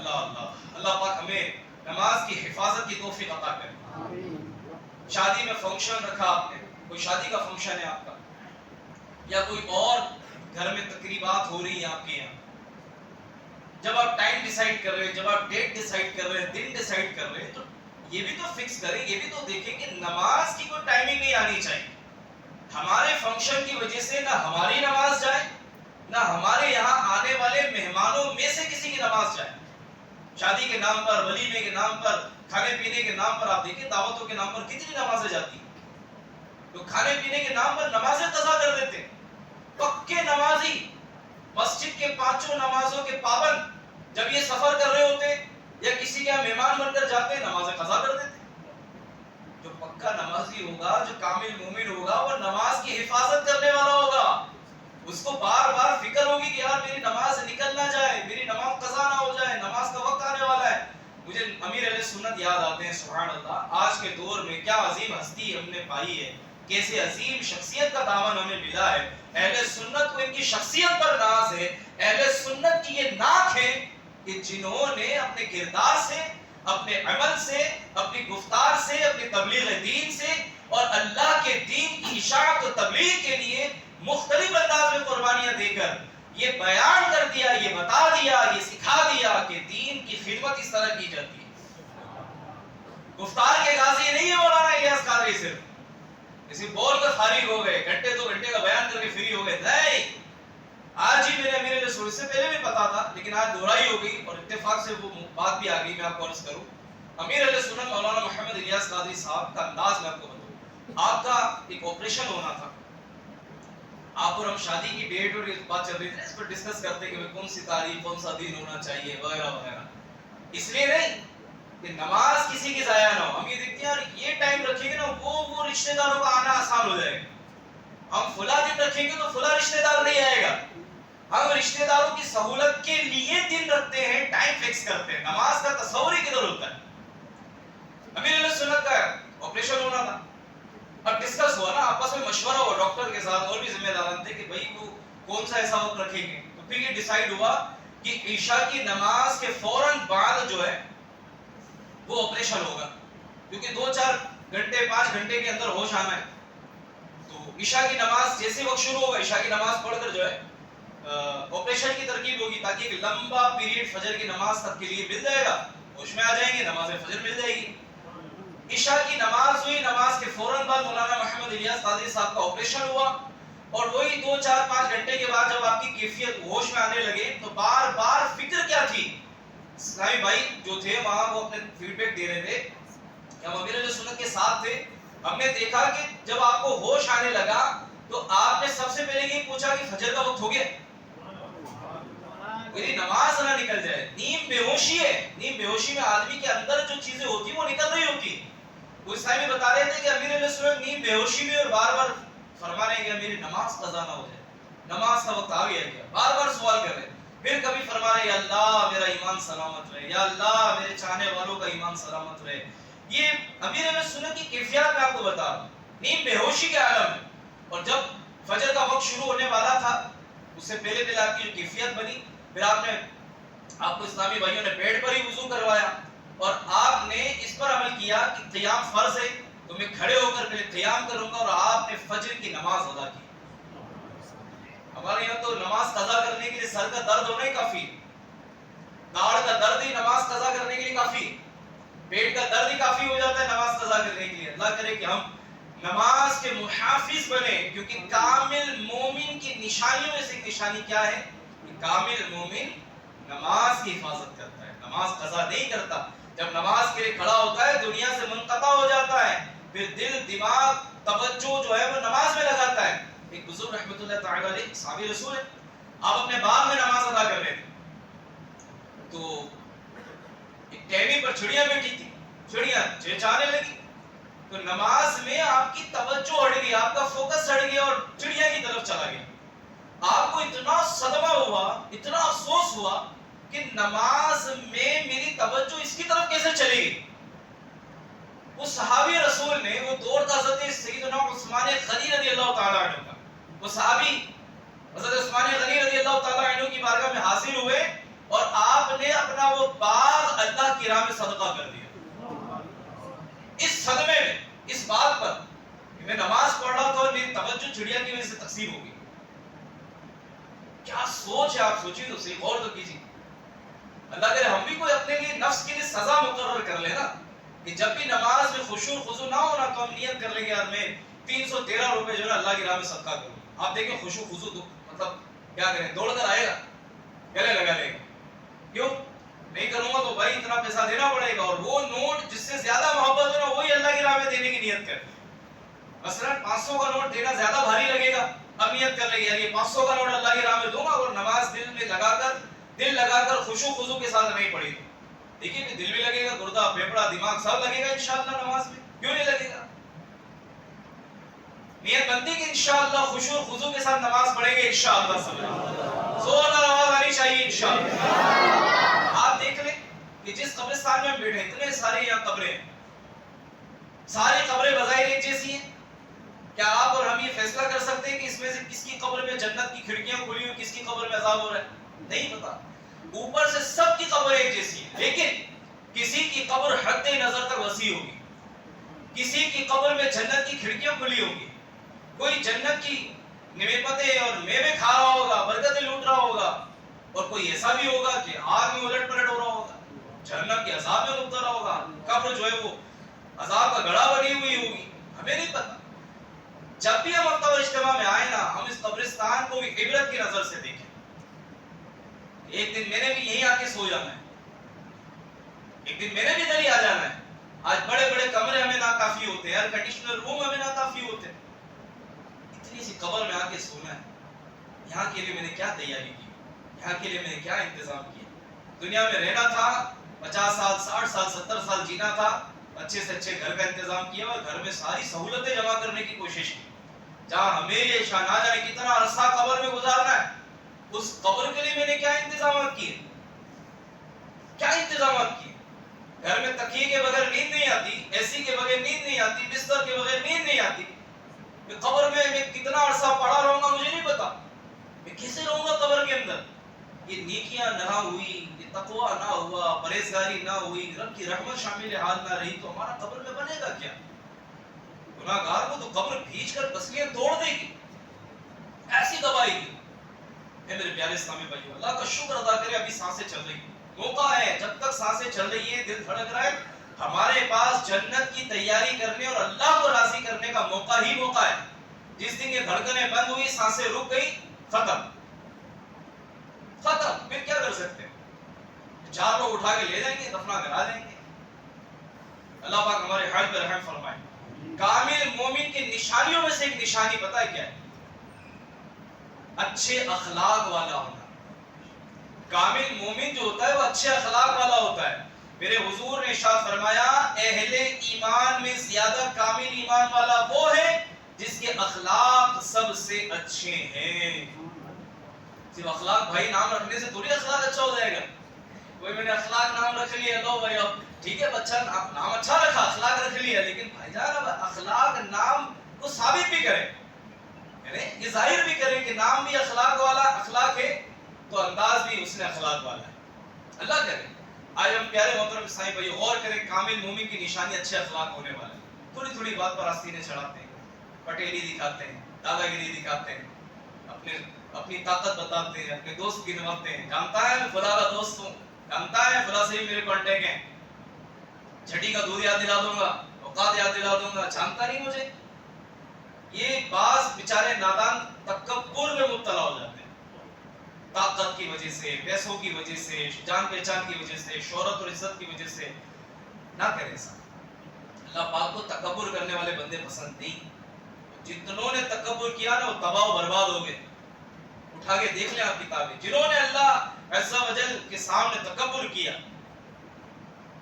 اللہ اللہ اللہ پاک ہمیں نماز کی حفاظت کی توفیق عطا کرے. شادی میں فنکشن رکھا آپ نے, کوئی شادی کا فنکشن ہے آپ کا, یا کوئی اور گھر میں تقریبات ہو رہی ہیں آپ کے یہاں, جب آپ ٹائم ڈیسائیڈ کر رہے ہیں, جب آپ ڈیٹ ڈیسائیڈ کر رہے ہیں, دن ڈیسائیڈ کر رہے ہیں, تو یہ بھی تو فکس کریں, یہ بھی تو دیکھیں کہ نماز کی کوئی ٹائمنگ نہیں آنی چاہیے. ہمارے فنکشن کی وجہ سے نہ ہماری نماز جائے, نہ ہمارے یہاں آنے والے مہمانوں میں سے کسی کی نماز جائے. شادی کے نام پر, ولیمے کے نام پر, کھانے پینے کے نام پر آپ دیکھیں دعوتوں کے نام پر کتنی نمازیں جاتی ہیں. تو کھانے پینے کے نام پر نمازیں قضا کر دیتے ہیں. پکے نمازی, مسجد کے پانچوں نمازوں کے پابند, جب یہ سفر کر رہے ہوتے یا کسی کے مہمان بن کر جاتے نمازیں قضا کر دیتے. جو پکا نمازی ہوگا, جو کامل مومن ہوگا, وہ نماز کی حفاظت کرنے والا ہوگا. اس کو بار بار فکر ہوگی کہ یار میری نماز نکل نہ جائے, میری نماز قضا نہ ہو جائے, نماز کا وقت آنے والا ہے. مجھے امیر اہل سنت یاد آتے ہیں, سبحان اللہ. آج کے دور میں کیا عظیم ہستی ہم نے پائی ہے, کیسے عظیم شخصیت کا دامن ہمیں ملا ہے. اہل سنت کو ان کی شخصیت پر ناز ہے. اہل سنت کی یہ ناک ہے کہ جنہوں نے اپنے کردار سے, اپنے عمل سے, اپنی گفتار سے, اپنی تبلیغ دین سے اور اللہ کے دین کی اشاعت و تبلیغ کے لیے مختلف انداز میں قربانیاں دے کر یہ بیان کر دیا, یہ بتا دیا, یہ سکھا دیا کہ دین کی خدمت اس طرح کی جاتی ہے. گفتار کے غازی نہیں ہے مولانا الیاس قادری, صرف اسی بول کر فارغ ہو گئے, گھنٹے دو گھنٹے کا بیان کر کے فری ہو گئے. نہیں, آج ہی میرے سورج سے پہلے بھی پتا تھا, لیکن آج دہرائی ہو گئی اور اتفاق سے وہ بات بھی آ گئی. میں آپ کو عرض کروں, امیر اہل سنت مولانا محمد الیاس قادری صاحب کا انداز میں آپ کو بتاؤں. آپ کا ایک آپریشن ہونا تھا, آپ اور ہم شادی کی ڈیٹ اور بات چل رہی تھی, اس پر ڈسکس کرتے کہ کون سی تاریخ, کون سا دن ہونا چاہیے وغیرہ وغیرہ. اس لیے نہیں کہ نماز کسی کی ضائع نہ ہو. ہم یہ دیکھتے ہیں اور یہ ٹائم رکھیں گے نا, وہ رشتہ داروں کا آنا آسان ہو جائے گا. ہم فلاں دن رکھیں گے تو فلاں رشتہ دار نہیں آئے گا. ہم رشتہ داروں کی سہولت کے لیے دن رکھتے ہیں, ٹائم فکس کرتے ہیں. نماز کا تصور ہی کدھر ہوتا ہے. امیر اہل سنت کا آپریشن ہونا تھا, اب ڈسکس ہوا نا, آپس میں مشورہ ہوا ڈاکٹر کے ساتھ, اور بھی ذمہ داران تھے کہ بھائی وہ کون سا ایسا وقت رکھیں گے. تو پھر یہ ڈیسائیڈ ہوا کہ عشاء کی نماز کے فوراً بعد جو ہے وہ آپریشن ہوگا, کیونکہ 2-4 گھنٹے 5 گھنٹے کے اندر ہوش آنا ہے. تو عشاء کی نماز جیسے وقت شروع ہوگا, عشاء کی نماز پڑھ کر جو ہے آپریشن کی ترکیب ہوگی, تاکہ ایک لمبا پیریڈ فجر کی نماز تک کے لیے مل جائے گا, ہوش میں آ جائیں گے, نماز فجر مل جائے گی. عشاء کی نماز ہوئی, نماز کے فوراً بعد مولانا محمد الیاس قادری صاحب کا آپریشن ہوا, اور وہی 2-4-5 گھنٹے کے بعد جب آپ کی کیفیت ہوش میں آنے لگے تو بار بار فکر کیا تھی. اسلامی بھائی جو تھے وہاں وہ اپنے فیڈ بیک دے رہے تھے کہ ہم امیر اہل سنت کے ساتھ تھے. ہم نے دیکھا کہ جب آپ کو ہوش آنے لگا تو آپ نے سب سے پہلے یہ پوچھا کہ فجر کا وقت ہو گیا, میری نماز نہ نکل جائے. نیم بے ہوشی ہے, نیم بے ہوشی میں آدمی کے اندر جو چیزیں ہوتی ہیں وہ نکل رہی ہوتی. وہ اسلامی بتا رہے تھے کہ امیر اہل سنت نیم بے ہوشی میں اور بار بار فرما رہے ہیں کہ میری نماز قضا نہ ہو جائے, نماز کا وقت آ گیا کیا, بار بار سوال کر رہے ہیں. پھر کبھی فرما رہے یا اللہ میرا ایمان سلامت رہے, یا اللہ میرے چاہنے والوں کا ایمان سلامت رہے. یہ امیر اہل سنت کی کیفیت میں آپ کو بتا رہا ہوں, نیم بے ہوشی کے عالم میں. اور جب فجر کا وقت شروع ہونے والا تھا اس سے پہلے آپ کی جو کیفیت بنی, پھر آپ کو اسلامی بھائیوں نے بیڈ پر ہی وضو کروایا, اور آپ نے اس پر عمل کیا کہ قیام فرض ہے تو میں کھڑے ہو کر پہلے قیام کروں گا, اور آپ نے فجر کی نماز ادا کی. ہمارے یہاں تو نماز قضا کرنے کے لیے سر کا درد ہونا ہی کافی, داڑھ کا درد ہی نماز قضا کرنے کے لیے کافی, پیٹ کا درد ہی کافی ہو جاتا ہے نماز قضا کرنے کے لیے. اللہ کرے کہ ہم نماز کے محافظ بنے, کیونکہ کامل مومن کی نشانیوں میں سے ایک نشانی کیا ہے کہ کامل مومن نماز کی حفاظت کرتا ہے, نماز قضا نہیں کرتا. جب نماز کے لیے کھڑا ہوتا ہے دنیا سے منقطع ہو جاتا ہے, پھر دل دماغ توجہ جو ہے وہ نماز میں لگاتا ہے. ایک بزرگ رحمۃ اللہ تعالی علیہ صحابی رسول ہے, آپ اپنے باغ میں نماز ادا کر رہے تھے, تو ایک ٹہنی پر چڑیاں بیٹھی تھی, چڑیاں چہچانے لگی, تو نماز میں آپ کی توجہ ہٹ گئی, آپ کا فوکس ہٹ گیا اور چڑیا کی طرف چلا گیا. آپ کو اتنا صدمہ ہوا, اتنا افسوس ہوا کہ نماز میں میری توجہ اس کی طرف کیسے چلے گی. وہ صحابی رسول نے, وہ دور تھا حضرت سیدنا عثمان غنی رضی اللہ تعالی عنہ کا, وہ صحابی حضرت عثمان غنی رضی اللہ تعالی عنہ کی بارگاہ میں حاضر ہوئے اور آپ نے اپنا وہ باغ اللہ کی راہ میں صدقہ کر دیا. اس صدمے میں، اس بات پر میں نماز پڑھ رہا تھا اور میری توجہ چڑیا کی وجہ سے تقسیم ہو گئی. کیا سوچ ہے، آپ سوچیے تو صحیح، غور تو کیجیے. اللہ کرے ہم بھی کوئی اپنے لیے نفس کے لیے سزا مقرر کر لے نا، کہ جب بھی نماز میں خشوع خضوع نہ ہونا تو ہم نیت کر لیں گے یار میں 313 روپے جو ہے اللہ کی راہ میں صدقہ کروں. آپ دیکھیں خشوع خضوع مطلب کیا کریں، دوڑ کر آئے گا، گلے لگا لے گا. کیوں نہیں کروں گا تو بھائی اتنا پیسہ دینا پڑے گا، اور وہ نوٹ جس سے زیادہ محبت ہو نا وہی اللہ کی راہ میں دینے کی نیت کرے. مثلا 500 کا نوٹ دینا زیادہ بھاری لگے گا، اب نیت کر لیں گے یار یہ 500 کا نوٹ اللہ کی راہ میں دوں گا، اور نماز دل لگا کر خشوع خضوع کے ساتھ نہیں پڑھی. دیکھیے کہ دل بھی لگے گا، گردہ پھیپڑا دماغ سب لگے گا انشاءاللہ نماز میں. کیوں نہیں لگے گا؟ نیت بندی کہ انشاءاللہ خشوع خضوع کے ساتھ نماز پڑھیں گے انشاءاللہ. زوردار آواز آنی چاہیے انشاءاللہ. آپ دیکھ لیں کہ جس قبرستان میں ہم بیٹھے اتنے سارے یہاں قبریں ہیں، ساری قبریں بظاہر ایک جیسی ہیں. کیا آپ اور ہم یہ فیصلہ کر سکتے ہیں کہ اس میں سے کس کی قبر میں جنت کی کھڑکیاں کھلی ہوئی، کس کی قبر میں عذاب ہو رہا ہے؟ نہیں پتا. اوپر سے سب کی قبر ایک جیسی ہے، لیکن کسی کی قبر حد نظر تک وسیع ہوگی، کسی کی قبر میں جنت کی کھڑکیاں کھلی ہوگی. کوئی جنت کی نعمتیں اور میوے کھا رہا ہوگا، برکتیں لوٹ رہا ہوگا، اور کوئی ایسا بھی ہوگا کہ آگ میں الٹ پلٹ ہو رہا ہوگا، جہنم کے عذاب میں مبتلا ہوگا. قبر جو ہے وہ عذاب کا گڑھا بنی ہوئی ہوگی، ہمیں نہیں پتا. جب بھی ہم ہفتہ اجتماع میں آئے نا، ہم اس قبرستان کو بھی عبرت کی نظر سے دیکھیں. ایک دن میں نے بھی یہیں آ کے سو جانا ہے، ایک دن میں نے بھی ادھر ہی آ جانا ہے. آج بڑے بڑے کمرے ہمیں ناکافی ہوتے ہیں، ایئر کنڈیشنر روم ہمیں ناکافی ہوتے ہیں، اتنی سی قبر میں آ کے سونا ہے. یہاں کے لیے میں نے کیا تیاری کی، یہاں کے لیے میں نے کیا انتظام کیا. دنیا میں رہنا تھا، 50 سال 60 سال 70 سال جینا تھا، اچھے سے اچھے گھر کا انتظام کیا اور گھر میں ساری سہولتیں جمع کرنے کی کوشش کی. جہاں ہمیں یہ شان نہ جانے کتنا عرصہ قبر میں گزارنا ہے، اس قبر کے لیے میں نے کیا انتظامات کیے، کیا انتظامات کیے. گھر میں تکیے کے بغیر نیند نہیں آتی، اے سی کے بغیر نیند نہیں آتی، بستر کے بغیر نیند نہیں آتی. قبر میں کتنا عرصہ پڑا رہوں گا مجھے نہیں پتا، میں کیسے رہوں گا قبر کے اندر. یہ نیکیاں نہ ہوئی، یہ تقوی نہ ہوا، پرہیزگاری نہ ہوئی، رب کی رحمت شامل حال نہ رہی تو ہمارا قبر میں بنے گا کیا. گناہگار کو تو قبر بھیج کر پسلیاں توڑ دے گی، ایسی دبائے گی. میرے پیارے اسلامی بھائیو، اللہ کا شکر ادا کرے ابھی سانسیں چل رہی ہیں، موقع ہے. جب تک سانسیں چل رہی ہے، دل دھڑک رہا ہے، ہمارے پاس جنت کی تیاری کرنے اور اللہ کو راضی کرنے کا موقع ہی موقع ہے. جس دن یہ دھڑکنیں بند ہوئی، سانسیں رک گئی، ختم. پھر کیا کر سکتے ہیں؟ 4 لوگ اٹھا کے لے جائیں گے، دفنا کرا دیں گے. اللہ پاک ہمارے حال پر رحم فرمائے. کامل مومن کی نشانیوں میں سے ایک نشانی پتہ ہے کیا ہے؟ اچھے اخلاق والا ہونا. کامل مومن جو ہوتا ہے وہ اچھے اخلاق والا ہوتا ہے. میرے حضور نے ارشاد فرمایا اہل ایمان میں زیادہ کامل ایمان والا وہ ہے جس کے اخلاق سب سے اچھے ہیں. صرف اخلاق بھائی نام رکھنے سے تھوڑی اخلاق اچھا ہو جائے گا. کوئی میں نے اخلاق نام رکھ لیا، لو بھائی اب ٹھیک ہے بچہ نام اچھا رکھا، اخلاق رکھ لیا، لیکن بھائی جان اب اخلاق نام کو ثابت بھی کرے، یعنی یہ ظاہر بھی کرے کہ نام بھی اخلاق والا اخلاق ہے تو انداز بھی اس نے اخلاق والا ہے. اللہ کرے آج ہم پیارے محترم اسلامی بھائی غور کریں، کامل مومن کی نشانی اچھے اخلاق ہونے والے. تھوڑی تھوڑی بات پر آستینیں چڑھاتے ہیں، پٹیلی دکھاتے ہیں، دادا گیری دکھاتے ہیں، اپنی طاقت بتاتے ہیں، اپنے دوست گنواتے ہیں. جانتا ہے میں فلاں کا دوست ہوں، جانتا ہے فلاں سے بھی میرے کانٹیکٹ ہیں، جھٹی کا دودھ یاد دلا دوں گا، اوقات یاد دلا دوں گا، جانتا نہیں مجھے. یہ بعض بیچارے نادان تکبر میں مبتلا ہو جاتے ہیں، طاقت کی وجہ سے، پیسوں کی وجہ سے، جان پہچان کی وجہ سے، شہرت اور عزت کی وجہ سے. نہ کریں ایسا. اللہ پاک کو تکبر کرنے والے بندے پسند نہیں. جتنوں نے تکبر کیا نا وہ تباہ و برباد ہو گئے. اٹھا کے دیکھ لیں آپ کتابیں، جنہوں نے اللہ عز و جل کے سامنے تکبر کیا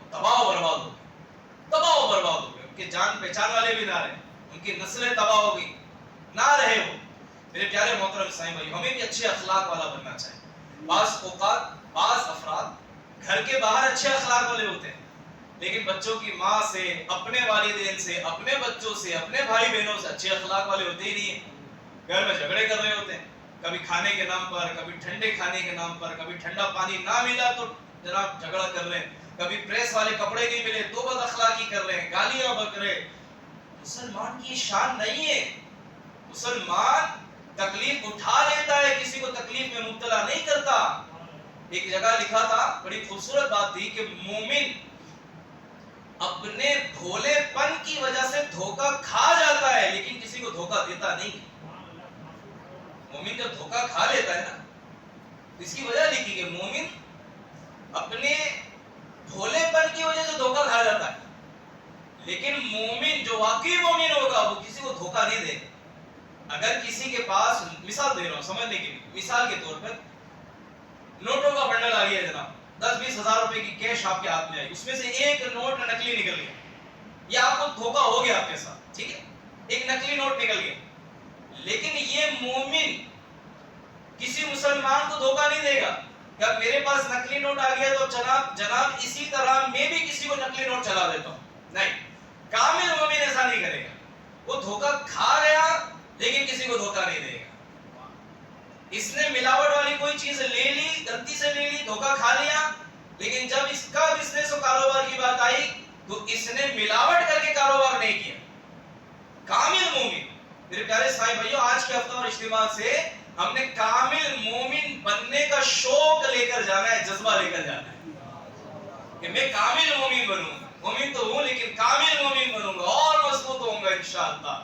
وہ تباہ و برباد ہو گئے، تباہ و برباد ہو گئے. ان کے جان پہچان والے بھی نہ رہے، ان کی نسلیں تباہ ہو گئی، نہ رہے وہ. میرے پیارے محترم اسلامی بھائی، ہمیں بھی اچھے اخلاق والا بننا چاہیے. بعض اوقات بعض افراد گھر کے باہر اچھے اخلاق والے ہوتے ہیں، لیکن بچوں کی ماں سے، اپنے والدین سے، اپنے بچوں سے، اپنے بھائی بہنوں سے اچھے اخلاق والے ہوتے ہی نہیں ہیں. گھر میں جھگڑے کر رہے ہوتے ہیں، کبھی کھانے کے نام پر، کبھی ٹھنڈے کھانے کے نام پر، کبھی ٹھنڈا پانی نہ ملا تو جناب جھگڑا کر رہے ہیں، کبھی پریس والے کپڑے نہیں ملے تو بد اخلاقی کر رہے ہیں، گالیاں بک رہے۔ مسلمان کی شان نہیں ہے۔ مسلمان تکلیف اٹھا لیتا ہے، کسی کو تکلیف میں مبتلا نہیں کرتا۔ ایک جگہ لکھا تھا، بڑی خوبصورت بات تھی کہ مومن اپنے بھولے پن کی وجہ سے دھوکہ کھا جاتا ہے لیکن کسی کو دھوکہ دیتا نہیں۔ مومن جب دھوکہ کھا لیتا ہے نا، اس کی وجہ لکھی کہ مومن اپنے بھولے پن کی وجہ سے دھوکہ کھا جاتا ہے لیکن مومن جو واقعی مومن ہوگا وہ کسی کو دھوکہ نہیں دے گا۔ اگر کسی کے پاس، مثال دے رہا ہوں سمجھنے کے لیے، مثال کے طور پر نوٹوں کا بنڈل آ گیا جناب، 10-20 ہزار روپے کی کیش آپ کے ہاتھ میں آئی، اس میں سے ایک نوٹ نکلی نکل گیا، یہ آپ کو دھوکہ ہو گیا آپ کے ساتھ، ٹھیک ہے، ایک نکلی نوٹ نکل گیا، لیکن یہ مومن کسی مسلمان کو دھوکہ نہیں دے گا کہ اب میرے پاس نکلی نوٹ آ گیا تو جناب اسی طرح میں بھی کسی کو نکلی نوٹ چلا دیتا ہوں، نہیں، کامل مومن ایسا نہیں کرے گا۔ وہ دھوکہ کھا گیا لیکن کسی کو دھوکہ نہیں دے گا۔ اس نے ملاوٹ والی کوئی چیز لے لی، غلطی سے لے لی، دھوکہ کھا لیا، لیکن جب اس کا بزنس و کاروبار کی بات آئی تو اس نے ملاوٹ کر کے کاروبار نہیں کیا۔ کامل مومن، میرے پیارے سائیں بھائیو، آج کے ہفتہ اور اجتماع سے ہم نے کامل مومن بننے کا شوق لے کر جانا ہے، جذبہ لے کر جانا ہے کہ میں کامل مومن بنوں گا۔ مومن تو ہوں لیکن کامل مومن بنوں گا اور مضبوط ہوں گا انشاءاللہ۔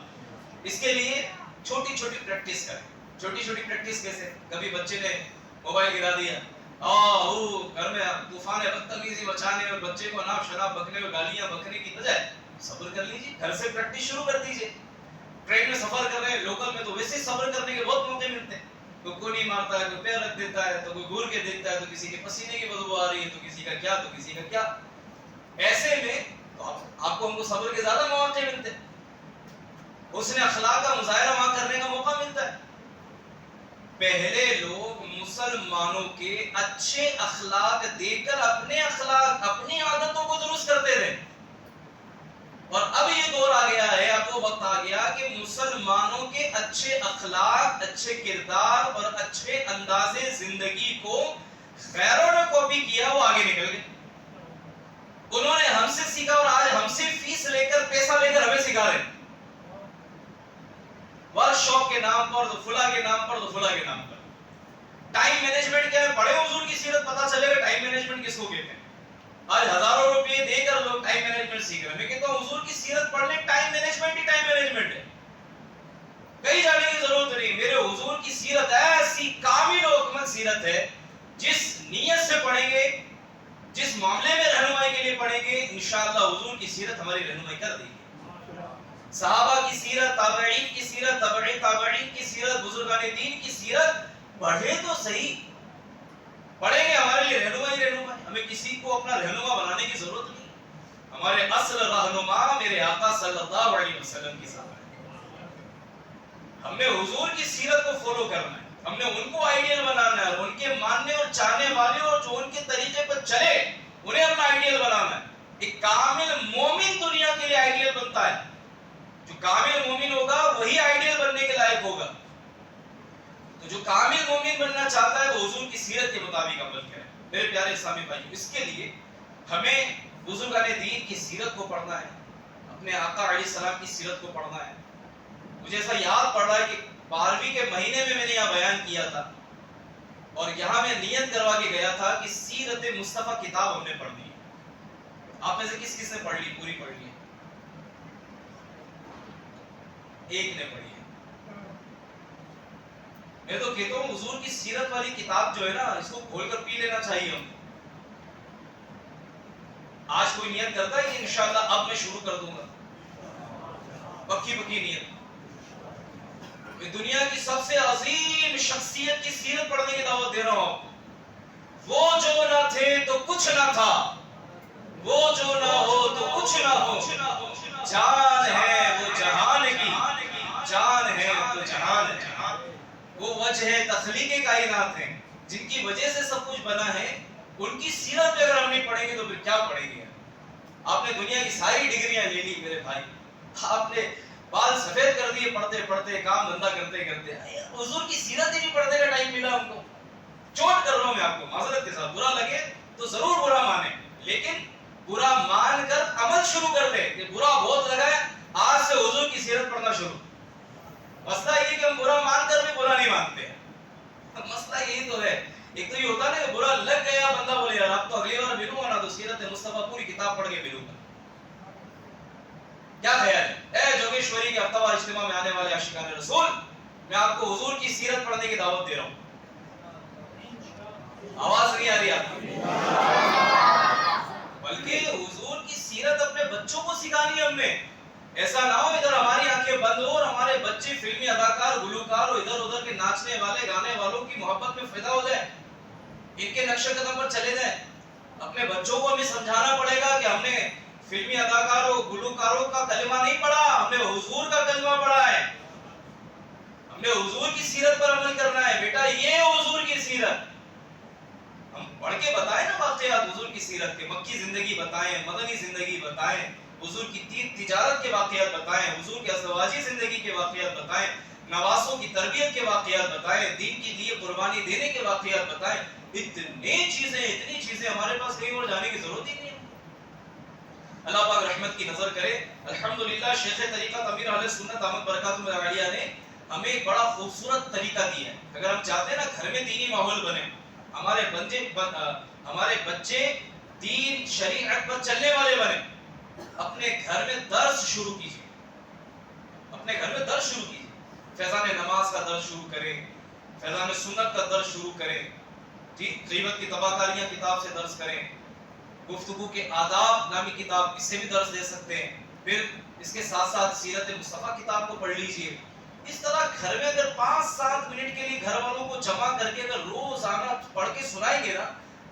اس کے لیے چھوٹی چھوٹی پریکٹس کریں۔ چھوٹی چھوٹی پریکٹس کیسے؟ کبھی بچے نے موبائل گرا دیا، گھر میں طوفان بدتمیزی مچانے اور بچے کو ناف شراب بکنے اور گالیاں بکنے کی بجائے صبر کر لیجیے، گھر سے پریکٹس شروع کر دیجیے۔ ٹرین میں سفر کر رہے ہیں، لوکل میں تو ویسے صبر کرنے کے بہت موقع ملتے ہیں، کوئی کونی مارتا ہے، کوئی پیر رکھ دیتا ہے، تو کوئی گور کے دیتا ہے، تو کسی کے پسینے کی بدبو آ رہی ہے، تو کسی کا کیا تو کسی کا کیا۔ ایسے میں آپ کو ہم کو صبر کے زیادہ مواقع ملتے ہیں، حسن اخلاق کا مظاہرہ وہاں کرنے کا موقع ملتا ہے۔ پہلے لوگ مسلمانوں کے اچھے اخلاق دیکھ کر اپنے اخلاق، اپنی عادتوں کو درست کرتے رہے، اور اب یہ دور آ گیا ہے، اب وہ وقت آ گیا کہ مسلمانوں کے اچھے اخلاق، اچھے کردار اور اچھے انداز زندگی کو غیروں نے کاپی کیا، وہ آگے نکل گئے۔ انہوں نے ہم سے سیکھا اور آج ہم سے فیس لے کر، پیسہ لے کر ہمیں سکھا رہے ہیں، ورک شاپ کے نام پر، تو فلاں کے نام پر، تو فلاں کے نام پر۔ ٹائم مینجمنٹ کیا ہے؟ پڑھے حضور کی سیرت، پتہ چلے گا ٹائم مینجمنٹ کس کو کہتے ہیں۔ آج ہزاروں روپے دے کر لوگ ٹائم مینجمنٹ سیکھ رہے ہیں۔ میں کہتا ہوں حضور کی سیرت پڑھ لیں، ٹائم مینجمنٹ ہی ٹائم مینجمنٹ ہے، کہیں جانے کی ضرورت نہیں۔ میرے حضور کی سیرت ایسی کامل و اکمل سیرت ہے، جس نیت سے پڑھیں گے، جس معاملے میں رہنمائی کے لیے پڑھیں گے، انشاءاللہ حضور کی سیرت ہماری رہنمائی کر دے گی۔ صحابہ کی سیرت، تابعین کی سیرت، تابعین تابعین کی سیرت، بزرگان دین کی سیرت پڑھے تو صحیح، پڑھیں گے ہمارے لیے رہنمائی رہنمائی، ہمیں کسی کو اپنا رہنما بنانے کی ضرورت نہیں۔ ہمارے اصل رہنما میرے آقا صلی اللہ علیہ وسلم کی ذات ہے۔ ہم نے حضور کی سیرت کو فالو کرنا ہے، ہم نے ان کو آئیڈیل بنانا ہے، اور ان کے ماننے اور چاہنے والے اور جو ان کے طریقے پر چلے انہیں اپنا آئیڈیل بنانا ہے۔ ایک کامل مومن دنیا کے لیے آئیڈیل بنتا ہے، جو کامل مومن ہوگا وہی آئیڈیل بننے کے لائق ہوگا۔ تو جو کامل مومن بننا چاہتا ہے وہ حضور کی سیرت کے مطابق عمل کرے۔ میرے پیارے اسلامی بھائیو، اس کے لیے ہمیں بزرگان دین کی سیرت کو پڑھنا ہے، اپنے آقا علیہ السلام کی سیرت کو پڑھنا ہے۔ مجھے ایسا یاد پڑ رہا ہے کہ 12ویں کے مہینے میں نے یہاں بیان کیا تھا، اور یہاں میں نیت کروا کے گیا تھا کہ سیرت مصطفیٰ کتاب ہم نے پڑھنی ہے۔ آپ میں سے کس کس نے پڑھ لی؟ پوری پڑھ لی؟ ایک نے پڑھی ہے۔ میں تو کہتا ہوں حضور کی سیرت والی کتاب جو ہے نا، اس کو کھول کر پی لینا چاہیے ہم۔ آج کوئی نیت کرتا ہے کہ انشاءاللہ اب میں شروع کر دوں گا، پکی پکی نیت، کہ دنیا کی سب سے عظیم شخصیت کی سیرت پڑھنے کی دعوت دے رہا ہوں آپ کو۔ وہ جو نہ تھے تو کچھ نہ تھا، وہ جو نہ ہو تو کچھ نہ ہو، جان ہے وہ جہان کی، جان ہے تو جہان ہے۔ وہ وجہ تخلیق کائنات ہیں، جن کی وجہ سے سب کچھ بنا ہے، ان کی سیرت اگر ہم نہیں پڑھیں گے تو پھر کیا پڑھیں گے؟ آپ نے دنیا کی ساری ڈگریاں لے لی میرے بھائی، آپ نے بال سفید کر دیے پڑھتے پڑھتے، کام دھندا کرتے کرتے. حضور کی سیرت ہی نہیں پڑھنے کا ٹائم ملا ہم کو. چوٹ کر رہا ہوں میں آپ کو معذرت کے ساتھ، برا لگے تو ضرور برا مانیں، لیکن برا مان کر عمل شروع کر دے کہ برا بہت لگا ہے، آج سے حضور کی سیرت پڑھنا شروع. مسئلہ یہ کہ ہم برا مان کر بھی برا نہیں مانتے. مسئلہ یہی تو ہے. ایک تو یہ ہوتا ہے کہ برا لگ گیا، بندہ بولے یار اب تو اگلی بار ملوں گا نا تو سیرت مصطفیٰ پوری کتاب پڑھ کے ملوں گا. کیا خیال ہے؟ اے جوگیشوری کے ہفتہ وار اجتماع میں آنے والے عاشقان رسول، میں آپ کو حضور کی سیرت پڑھنے کی دعوت دے رہا ہوں. آواز نہیں آ رہی آپ کو؟ بلکہ حضور کی سیرت اپنے بچوں کو سکھانی ہے ہم نے. ایسا نہ ہو ادھر ہماری آنکھیں بند ہو اور ہمارے بچے فلمی اداکار گلوکار اور ادھر ادھر کے ناچنے والے گانے والوں کی محبت میں فدا ہو جائے، ان کے نقش قدم پر چلے جائیں. اپنے بچوں کو ہمیں سمجھانا پڑے گا کہ ہم نے فلمی اداکاروں گلوکاروں کا کلمہ نہیں پڑھا، ہم نے حضور کا کلمہ پڑھا ہے. ہم نے حضور کی سیرت پر عمل کرنا ہے. بیٹا یہ حضور کی سیرت ہم پڑھ کے بتائیں نا، واقعات حضور کی سیرت کے، مکی زندگی بتائیں، مدنی زندگی بتائیں، حضور کی تجارت کے واقعات بتائیں، حضور کے ازدواجی زندگی کے واقعات بتائیں، نواسوں کی تربیت کے واقعات بتائیں، دین کے لیے قربانی دینے کے واقعات بتائیں. اتنی چیزیں ہمارے پاس کہیں اور جانے کی ضرورت ہی نہیں ہے. اللہ پاک رحمت کی نظر کرے. الحمدللہ شیخ طریقت امیر اہل سنت احمد برکاتہ العالیہ نے ہمیں ایک بڑا خوبصورت طریقہ دیا ہے. اگر ہم چاہتے ہیں نا گھر میں دینی ماحول بنے، ہمارے بچے دین شریعت پر چلنے والے بنے، اپنے گھر میں درس شروع کیجیے. اپنے گھر میں درس شروع کیجیے. فیضان نماز کا درس شروع کریں، فیضان سنت کا درس شروع کریں، غیبت کی تباہکاریاں کتاب سے درس کریں، گفتگو کے آداب نامی کتاب، اس سے بھی درس دے سکتے ہیں. پھر اس کے ساتھ ساتھ سیرت مصطفیٰ کتاب کو پڑھ لیجئے. اس طرح گھر میں اگر 5-7 منٹ کے لیے گھر والوں کو جمع کر کے اگر روزانہ پڑھ کے سنائیں گے نا،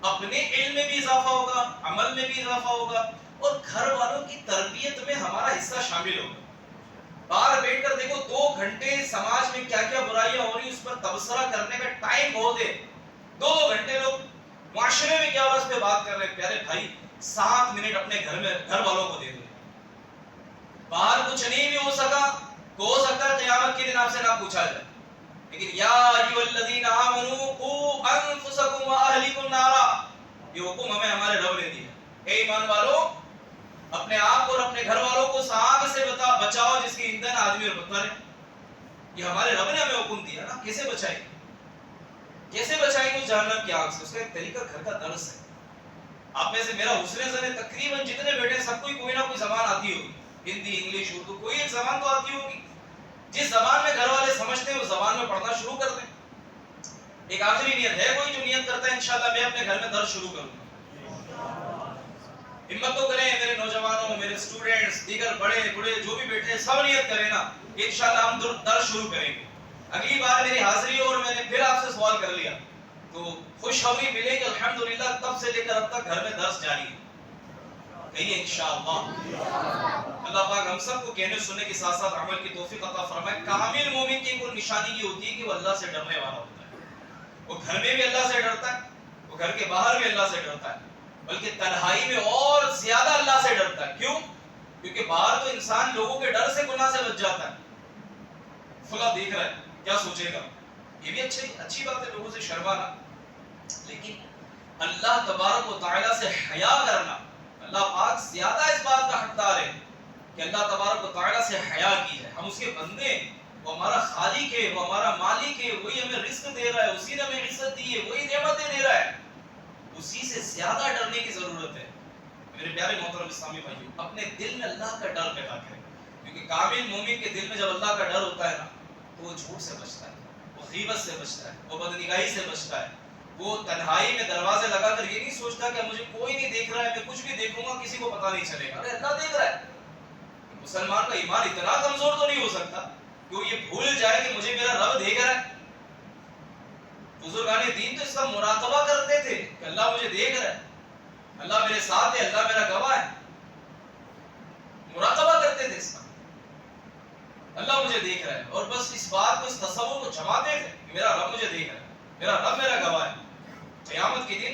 اپنے علم میں بھی اضافہ ہوگا، عمل میں بھی اضافہ ہوگا، اور گھر والوں کی تربیت میں ہمارا حصہ شامل ہوگا. باہر بیٹھ کر دیکھو 2 گھنٹے سماج میں کیا کیا برائیاں ہو رہی اس پر تبصرہ کرنے کا ٹائم بہت ہے. 2 گھنٹے لوگ معاشرے میں کیا اس پہ بات کر رہے ہیں. پیارے بھائی 7 منٹ اپنے گھر والوں کو دے دو. باہر کچھ نہیں بھی ہو سکا تو ہو سکتا ہے قیامت کے دن آپ سے نہ پوچھا جائے، لیکن یا ایھا الذین آمنوا قوا انفسکم واہلیکم نارا، یہ حکم ہمیں ہمارے رب نے دیا. اے ایمان والو، اپنے آپ اور اپنے گھر والوں کو آگ سے بچاؤ جس کی ایندھن آدمی اور پتھر ہے. یہ ہمارے رب نے ہمیں حکم دیا نا. کیسے بچائیں گے اس جہنم کی آگ سے؟ اس کا ایک طریقہ گھر کا درس ہے. آپ میں سے میرا حسن زن ہے تقریباً جتنے بیٹے سب کوئی نہ کوئی زبان آتی ہوگی، ہندی انگلش اردو، کوئی ایک زبان تو آتی ہوگی. جس زبان میں گھر والے سمجھتے ہیں اس زبان میں پڑھنا شروع کر دیں. ایک آخری نیت ہے، کوئی جو نیت کرتا ہے انشاءاللہ میں اپنے گھر میں درس شروع کروں گا. ہمت تو کریں میرے نوجوانوں، میرے اسٹوڈنٹس، دیگر بڑے بڑے جو بھی بیٹھے سب نیت کریں نا، انشاءاللہ ہم درس شروع کریں گے. اگلی بار میری حاضری اور میں نے پھر آپ سے سوال کر لیا تو خوشخبری ملے کہ الحمدللہ تب سے لے کر اب تک گھر میں درس جاری ہے. کہیے انشاءاللہ. اللہ پاک ہم سب کو کہنے سننے کے ساتھ ساتھ عمل کی توفیق عطا فرمائے. کامل مومن کی کوئی نشانی یہ ہوتی ہے کہ وہ اللہ سے ڈرنے والا ہوتا ہے. وہ گھر میں بھی اللہ سے ڈرتا ہے، وہ گھر کے باہر بھی اللہ سے ڈرتا ہے، بلکہ تنہائی میں اور زیادہ اللہ سے ڈرتا ہے. کیوں؟ کیونکہ باہر تو انسان لوگوں کے ڈر سے گناہ سے بچ جاتا ہے. فلاں دیکھ رہا ہے کیا سوچے گا، یہ بھی اچھی بات ہے لوگوں سے شرمانا، لیکن اللہ تبارک و تعالیٰ سے حیا کرنا، اللہ پاک زیادہ اس بات کا حقدار ہے کہ اللہ تبارک و تعالیٰ سے حیا کی جائے. ہم اس کے بندے ہیں، وہ ہمارا خالق ہے، وہ ہمارا مالک ہے، وہی ہمیں رزق دے رہا ہے، اسی نے ہمیں عزت دی ہے، وہی نعمتیں دے رہا ہے. اسی سے زیادہ ڈرنے کی ضرورت ہے. میرے پیارے محترم اسلامی بھائیوں، اپنے دل میں اللہ کا ڈر پیدا کریں، کیونکہ کامل مومن کے دل میں جب اللہ کا ڈر ہوتا ہے نا تو وہ جھوٹ سے بچتا ہے، وہ غیبت سے بچتا ہے، وہ بدنگاہی سے بچتا ہے. وہ تنہائی میں دروازے لگا کر یہ نہیں سوچتا کہ مجھے کوئی نہیں دیکھ رہا ہے، میں کچھ بھی دیکھوں گا کسی کو پتہ نہیں چلے گا. ارے اللہ دیکھ رہا ہے. مسلمان کا ایمان اتنا کمزور تو نہیں ہو سکتا کہ وہ یہ بھول جائے کہ مجھے میرا رب دیکھ رہا ہے. بزرگان دین تو اس کا مراقبہ کرتے تھے کہ اللہ مجھے دیکھ رہا ہے، اللہ میرے ساتھ ہے، اللہ میرا گواہ ہے. مراقبہ کرتے تھے اس کا، اللہ مجھے دیکھ رہا ہے، اور بس اس بات کو، اس تصور کو جماتے تھے کہ میرا رب مجھے دیکھ رہا ہے، میرا رب میرا گواہ ہے، قیامت کے دن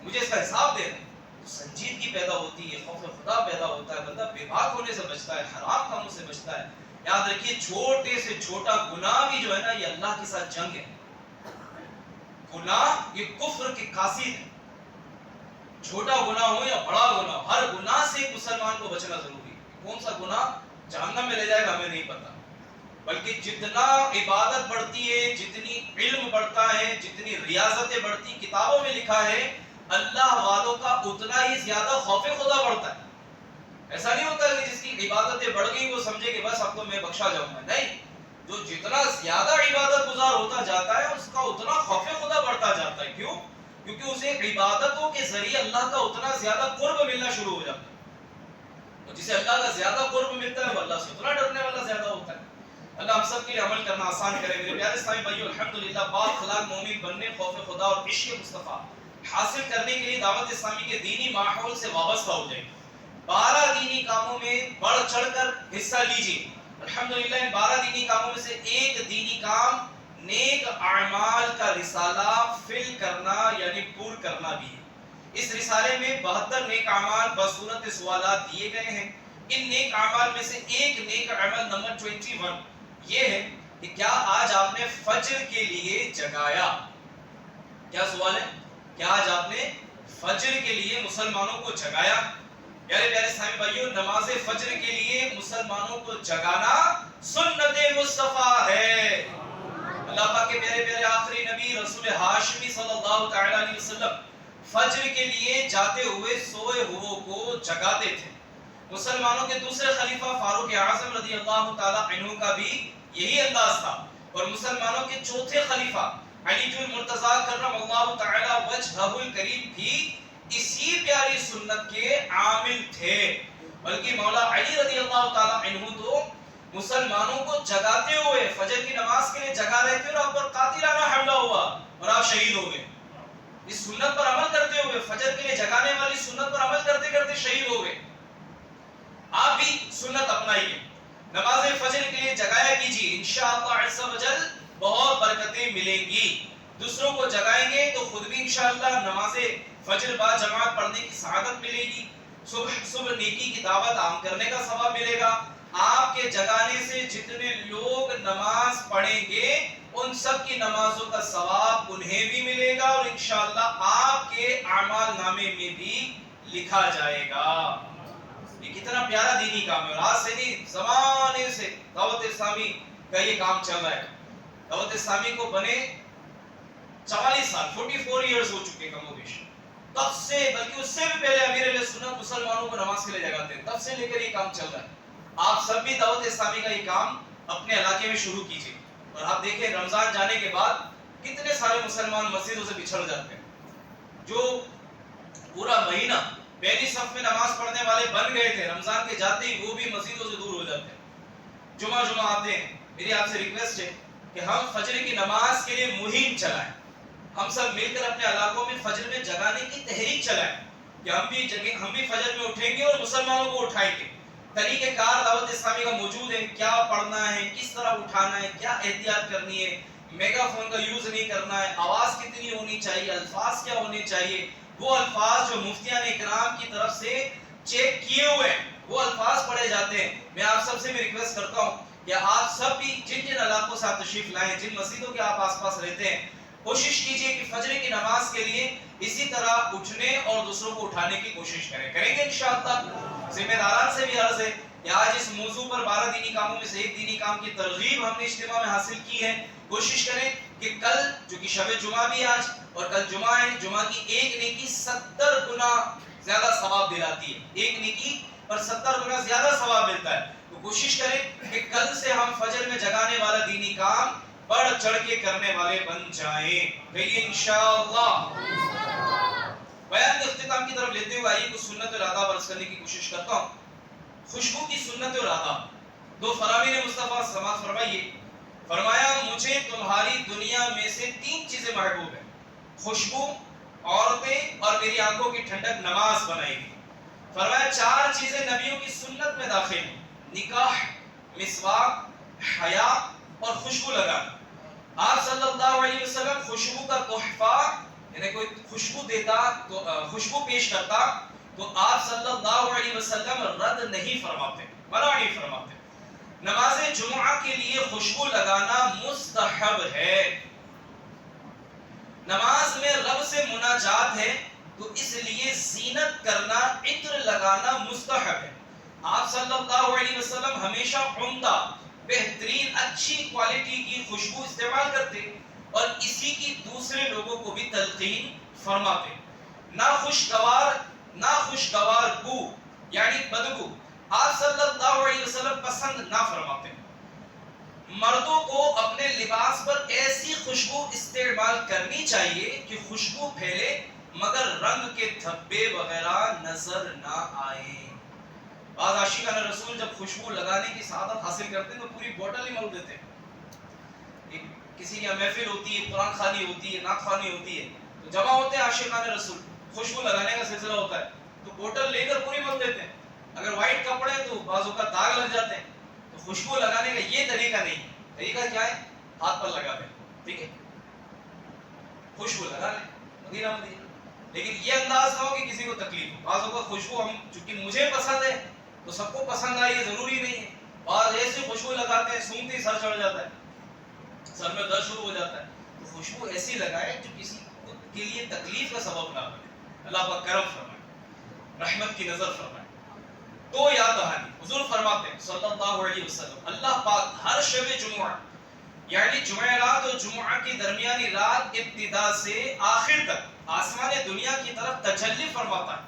مجھے اس کا حساب دے رہا ہے. تو سنجیدگی پیدا ہوتی ہے، خوف خدا پیدا ہوتا ہے، بندہ بے باک ہونے سے بچتا ہے، حرام کاموں سے بچتا ہے. یاد رکھیے چھوٹے سے چھوٹا گناہ بھی جو ہے نا یہ اللہ کے ساتھ جنگ ہے. گناہ یہ کفر کی خاصیت ہے. چھوٹا گناہ ہو یا بڑا گناہ، ہر گناہ سے ایک مسلمان کو بچنا ضروری ہے. کون سا گناہ جہنم میں لے جائے گا ہمیں نہیں پتا، بلکہ جتنا عبادت بڑھتی ہے، جتنی علم بڑھتا ہے، جتنی ریاضتیں بڑھتی، کتابوں میں لکھا ہے اللہ والوں کا اتنا ہی زیادہ خوف خدا بڑھتا ہے. ایسا نہیں ہوتا کہ جس کی عبادتیں بڑھ گئی وہ سمجھے کہ بس اب تو میں بخشا جاؤں گا. نہیں، جو جتنا زیادہ عبادت گزار ہوتا جاتا ہے اس کا اتنا خوف خدا بڑھتا جاتا ہے. کیوں؟ کیونکہ اسے عبادتوں کے ذریعے اللہ کا اتنا زیادہ قرب ملنا شروع ہو جاتا ہے. اور جسے اللہ کا زیادہ قرب ملتا ہے وہ اللہ سے اتنا ڈرنے والا زیادہ ہوتا ہے. اللہ ہم سب کے لیے عمل کرنا آسان کرے. میرے پیارے اسلامی بھائیو، الحمدللہ بااخلاق مومن بننے، خوف خدا اور عشق مصطفیٰ حاصل کرنے کے لیے دعوت اسلامی کے دینی ماحول سے وابستہ ہو جائے. 12 دینی کاموں میں بڑھ چڑھ کر حصہ لیجیے. الحمدللہ ان 12 دینی کاموں میں سے ایک دینی کام نیک اعمال کا رسالہ فل کرنا یعنی پور کرنا بھی ہے. اس رسالے میں 72 نیک اعمال بصورت سوالات دیے گئے ہیں. ان نیک اعمال میں سے ایک نیک عمل نمبر 21 یہ ہے کہ کیا آج آپ نے فجر کے لیے جگایا؟ کیا سوال ہے؟ کیا آج آپ نے فجر کے لیے مسلمانوں کو جگایا؟ پیارے پیارے اسلامی بھائیوں، نماز فجر کے لیے مسلمانوں کو جگانا سنت مصطفیٰ ہے. اللہ پاک کے پیارے پیارے آخری نبی رسول ہاشمی صلی اللہ تعالی علیہ وسلم فجر کے لیے جاتے ہوئے سوئے ہوئے کو جگاتے تھے. مسلمانوں کے دوسرے خلیفہ فاروق اعظم رضی اللہ تعالی عنہ کا بھی یہی انداز تھا، اور مسلمانوں کے چوتھے خلیفہ علی المرتضیٰ کرم اللہ تعالی وجہہ الکریم بھی اسی پیاری سنت کے عامل تھے. بلکہ مولا علی رضی اللہ تعالی عنہ تو مسلمانوں کو جگاتے ہوئے فجر کی نماز کے لیے جگا رہے تھے اور آپ پر قاتلانہ حملہ ہوا اور آپ شہید ہو گئے. اس سنت پر عمل کرتے ہوئے، فجر کے لیے جگانے والی سنت پر عمل کرتے کرتے شہید ہو گئے. آپ بھی سنت اپنائیے، نماز فجر کے لیے جگایا کیجیے، انشاءاللہ عز و جل بہت برکتیں ملیں گی. دوسروں کو جگائیں گے تو خود بھی انشاءاللہ نماز فجر با جماعت پڑھنے کی سعادت ملے گی. صبح نیکی کی دعوت عام کرنے کا ثواب ملے گا. آپ کے جگانے سے جتنے لوگ نماز پڑھیں گے ان سب کی نمازوں کا ثواب انہیں بھی ملے گا اور انشاءاللہ آپ کے اعمال نامے میں بھی لکھا جائے گا. یہ کتنا پیارا دینی کام ہے. اور آج سے نہیں، زمانے سے دعوت اسلامی کا یہ کام چل رہا ہے. دعوت اسلامی کو بنے 44 سال 44 ایئرز ہو چکے کم و بیش. تب سے، بلکہ اس سے بھی پہلے امیر علیہ سنت مسلمانوں کو نماز کے لیے جگاتے ہیں. تب سے لے کر یہ کام چل رہا ہے. آپ سب بھی دعوت اسلامی کا یہ کام اپنے علاقے میں شروع کیجیے. اور آپ دیکھیں رمضان جانے کے بعد کتنے سارے مسلمان مسجدوں سے بچھڑ جاتے ہیں. جو پورا مہینہ پہلی صف میں نماز پڑھنے والے بن گئے تھے، رمضان کے جاتے ہی وہ بھی مسجدوں سے دور ہو جاتے ہیں. جمعہ آتے ہیں. میری آپ سے ریکویسٹ ہے کہ ہم فجر کی نماز کے لیے مہم چلائیں. ہم سب مل کر اپنے علاقوں میں فجر میں جگانے کی تحریک چلائیں کہ ہم بھی فجر میں اٹھیں گے اور مسلمانوں کو اٹھائیں گے. طریقہ کار دعوت اسلامی کا موجود ہے، کیا پڑھنا ہے، کس طرح اٹھانا ہے، کیا احتیاط کرنی ہے، میگا فون کا یوز نہیں کرنا ہے، آواز کتنی ہونی چاہیے، الفاظ کیا ہونے چاہیے. وہ الفاظ جو مفتیان اکرام کی طرف سے چیک کیے ہوئے ہیں وہ الفاظ پڑھے جاتے ہیں. میں آپ سب سے بھی ریکویسٹ کرتا ہوں کہ آپ سب بھی جن جن علاقوں سے آپ تشریف لائیں، جن مسجدوں کے آپ آس پاس رہتے ہیں، کوشش کیجئے کہ فجر کی نماز کے لیے اسی طرح اٹھنے اور دوسروں کو اٹھانے کی کوشش کریں گے انشاءاللہ. ذمہ داران سے بھی عرض ہے کہ آج اس موضوع پر 12 دینی کاموں میں سے ایک دینی کام کی ترغیب ہم نے اجتماع میں حاصل کی ہے. کوشش کریں کہ کل، جو کہ شب جمعہ بھی آج اور کل جمعہ ہے، جمعہ کی ایک نیکی 70 گنا زیادہ ثواب دلاتی ہے. ایک نیکی پر 70 گنا زیادہ ثواب ملتا ہے. تو کوشش کریں کہ کل سے ہم فجر میں جگانے والا دینی کام بڑھ چڑھ کے کرنے والے بن جائیں. کہیے انشاءاللہ. بیان کے اختتام کی طرف لیتے ہوئے آئیے کچھ سنت اور آداب عرض کرنے کی کوشش کرتا ہوں. خوشبو کی سنت اور آداب. دو فرامین مصطفیٰ سماعت فرمائیے. فرمایا مجھے تمہاری دنیا میں سے 3 چیزیں محبوب ہیں: خوشبو، عورتیں اور میری آنکھوں کی ٹھنڈک نماز بنائے گی. فرمایا 4 چیزیں نبیوں کی سنت میں داخل ہیں: نکاح، مسواک، حیا اور خوشبو لگانا. آپ صلی اللہ علیہ وسلم خوشبو کا تحفہ، یعنی کوئی خوشبو دیتا تو خوشبو پیش کرتا تو آپ صلی اللہ علیہ وسلم رد نہیں فرماتے، منع نہیں فرماتے. نماز جمعہ کے لیے خوشبو لگانا مستحب ہے. نماز میں رب سے مناجات ہے تو اس لیے زینت کرنا، عطر لگانا مستحب ہے. آپ صلی اللہ علیہ وسلم ہمیشہ عمدہ، بہترین، اچھی کوالٹی کی خوشبو استعمال کرتے اور اسی کی دوسرے لوگوں کو بھی تلقین فرماتے. ناخوشگوار بو یعنی بدبو آپ صلی اللہ علیہ وسلم پسند نہ فرماتے. مردوں کو اپنے لباس پر ایسی خوشبو استعمال کرنی چاہیے کہ خوشبو پھیلے مگر رنگ کے دھبے وغیرہ نظر نہ آئے. بعض عاشقان رسول جب خوشبو لگانے کی سعادت حاصل کرتے ہیں تو پوری بوٹل ہی مل دیتے ہیں. کسی کی محفل ہوتی ہے، قرآن خوانی ہوتی ہے، نعت خوانی ہوتی ہے، تو جمع ہوتے ہیں عاشقان رسول، خوشبو لگانے کا سلسلہ ہوتا ہے تو بوٹل لے کر پوری مل دیتے ہیں. اگر وائٹ کپڑے ہیں تو بازو کا داغ لگ جاتے ہیں. تو خوشبو لگانے کا یہ طریقہ نہیں ہے. طریقہ کیا ہے؟ ہاتھ پر لگا دیں، ٹھیک ہے، خوشبو لگا لیں وغیرہ وغیرہ. لیکن یہ انداز نہ ہو کہ کسی کو تکلیف ہو. بعض اوقات خوشبو ہم چونکہ مجھے پسند ہے تو سب کو پسند آئی یہ ضروری نہیں ہے. بعض ایسی خوشبو لگاتے ہیں سونگتے ہی سر چڑھ جاتا ہے، سر میں درد شروع ہو جاتا ہے. تو خوشبو ایسی لگائے جو کسی کے لیے تکلیف کا سبب نہ بنے. اللہ پاک کرم فرمائے، رحمت کی نظر فرمائے. تو یاد دہانی حضور فرماتے ہیں صلی اللہ علیہ وسلم، اللہ پاک ہر شب جمعہ یعنی جمعرات اور جمعہ کی درمیانی رات ابتدا سے آخر تک آسمان دنیا کی طرف تجلی فرماتا ہے.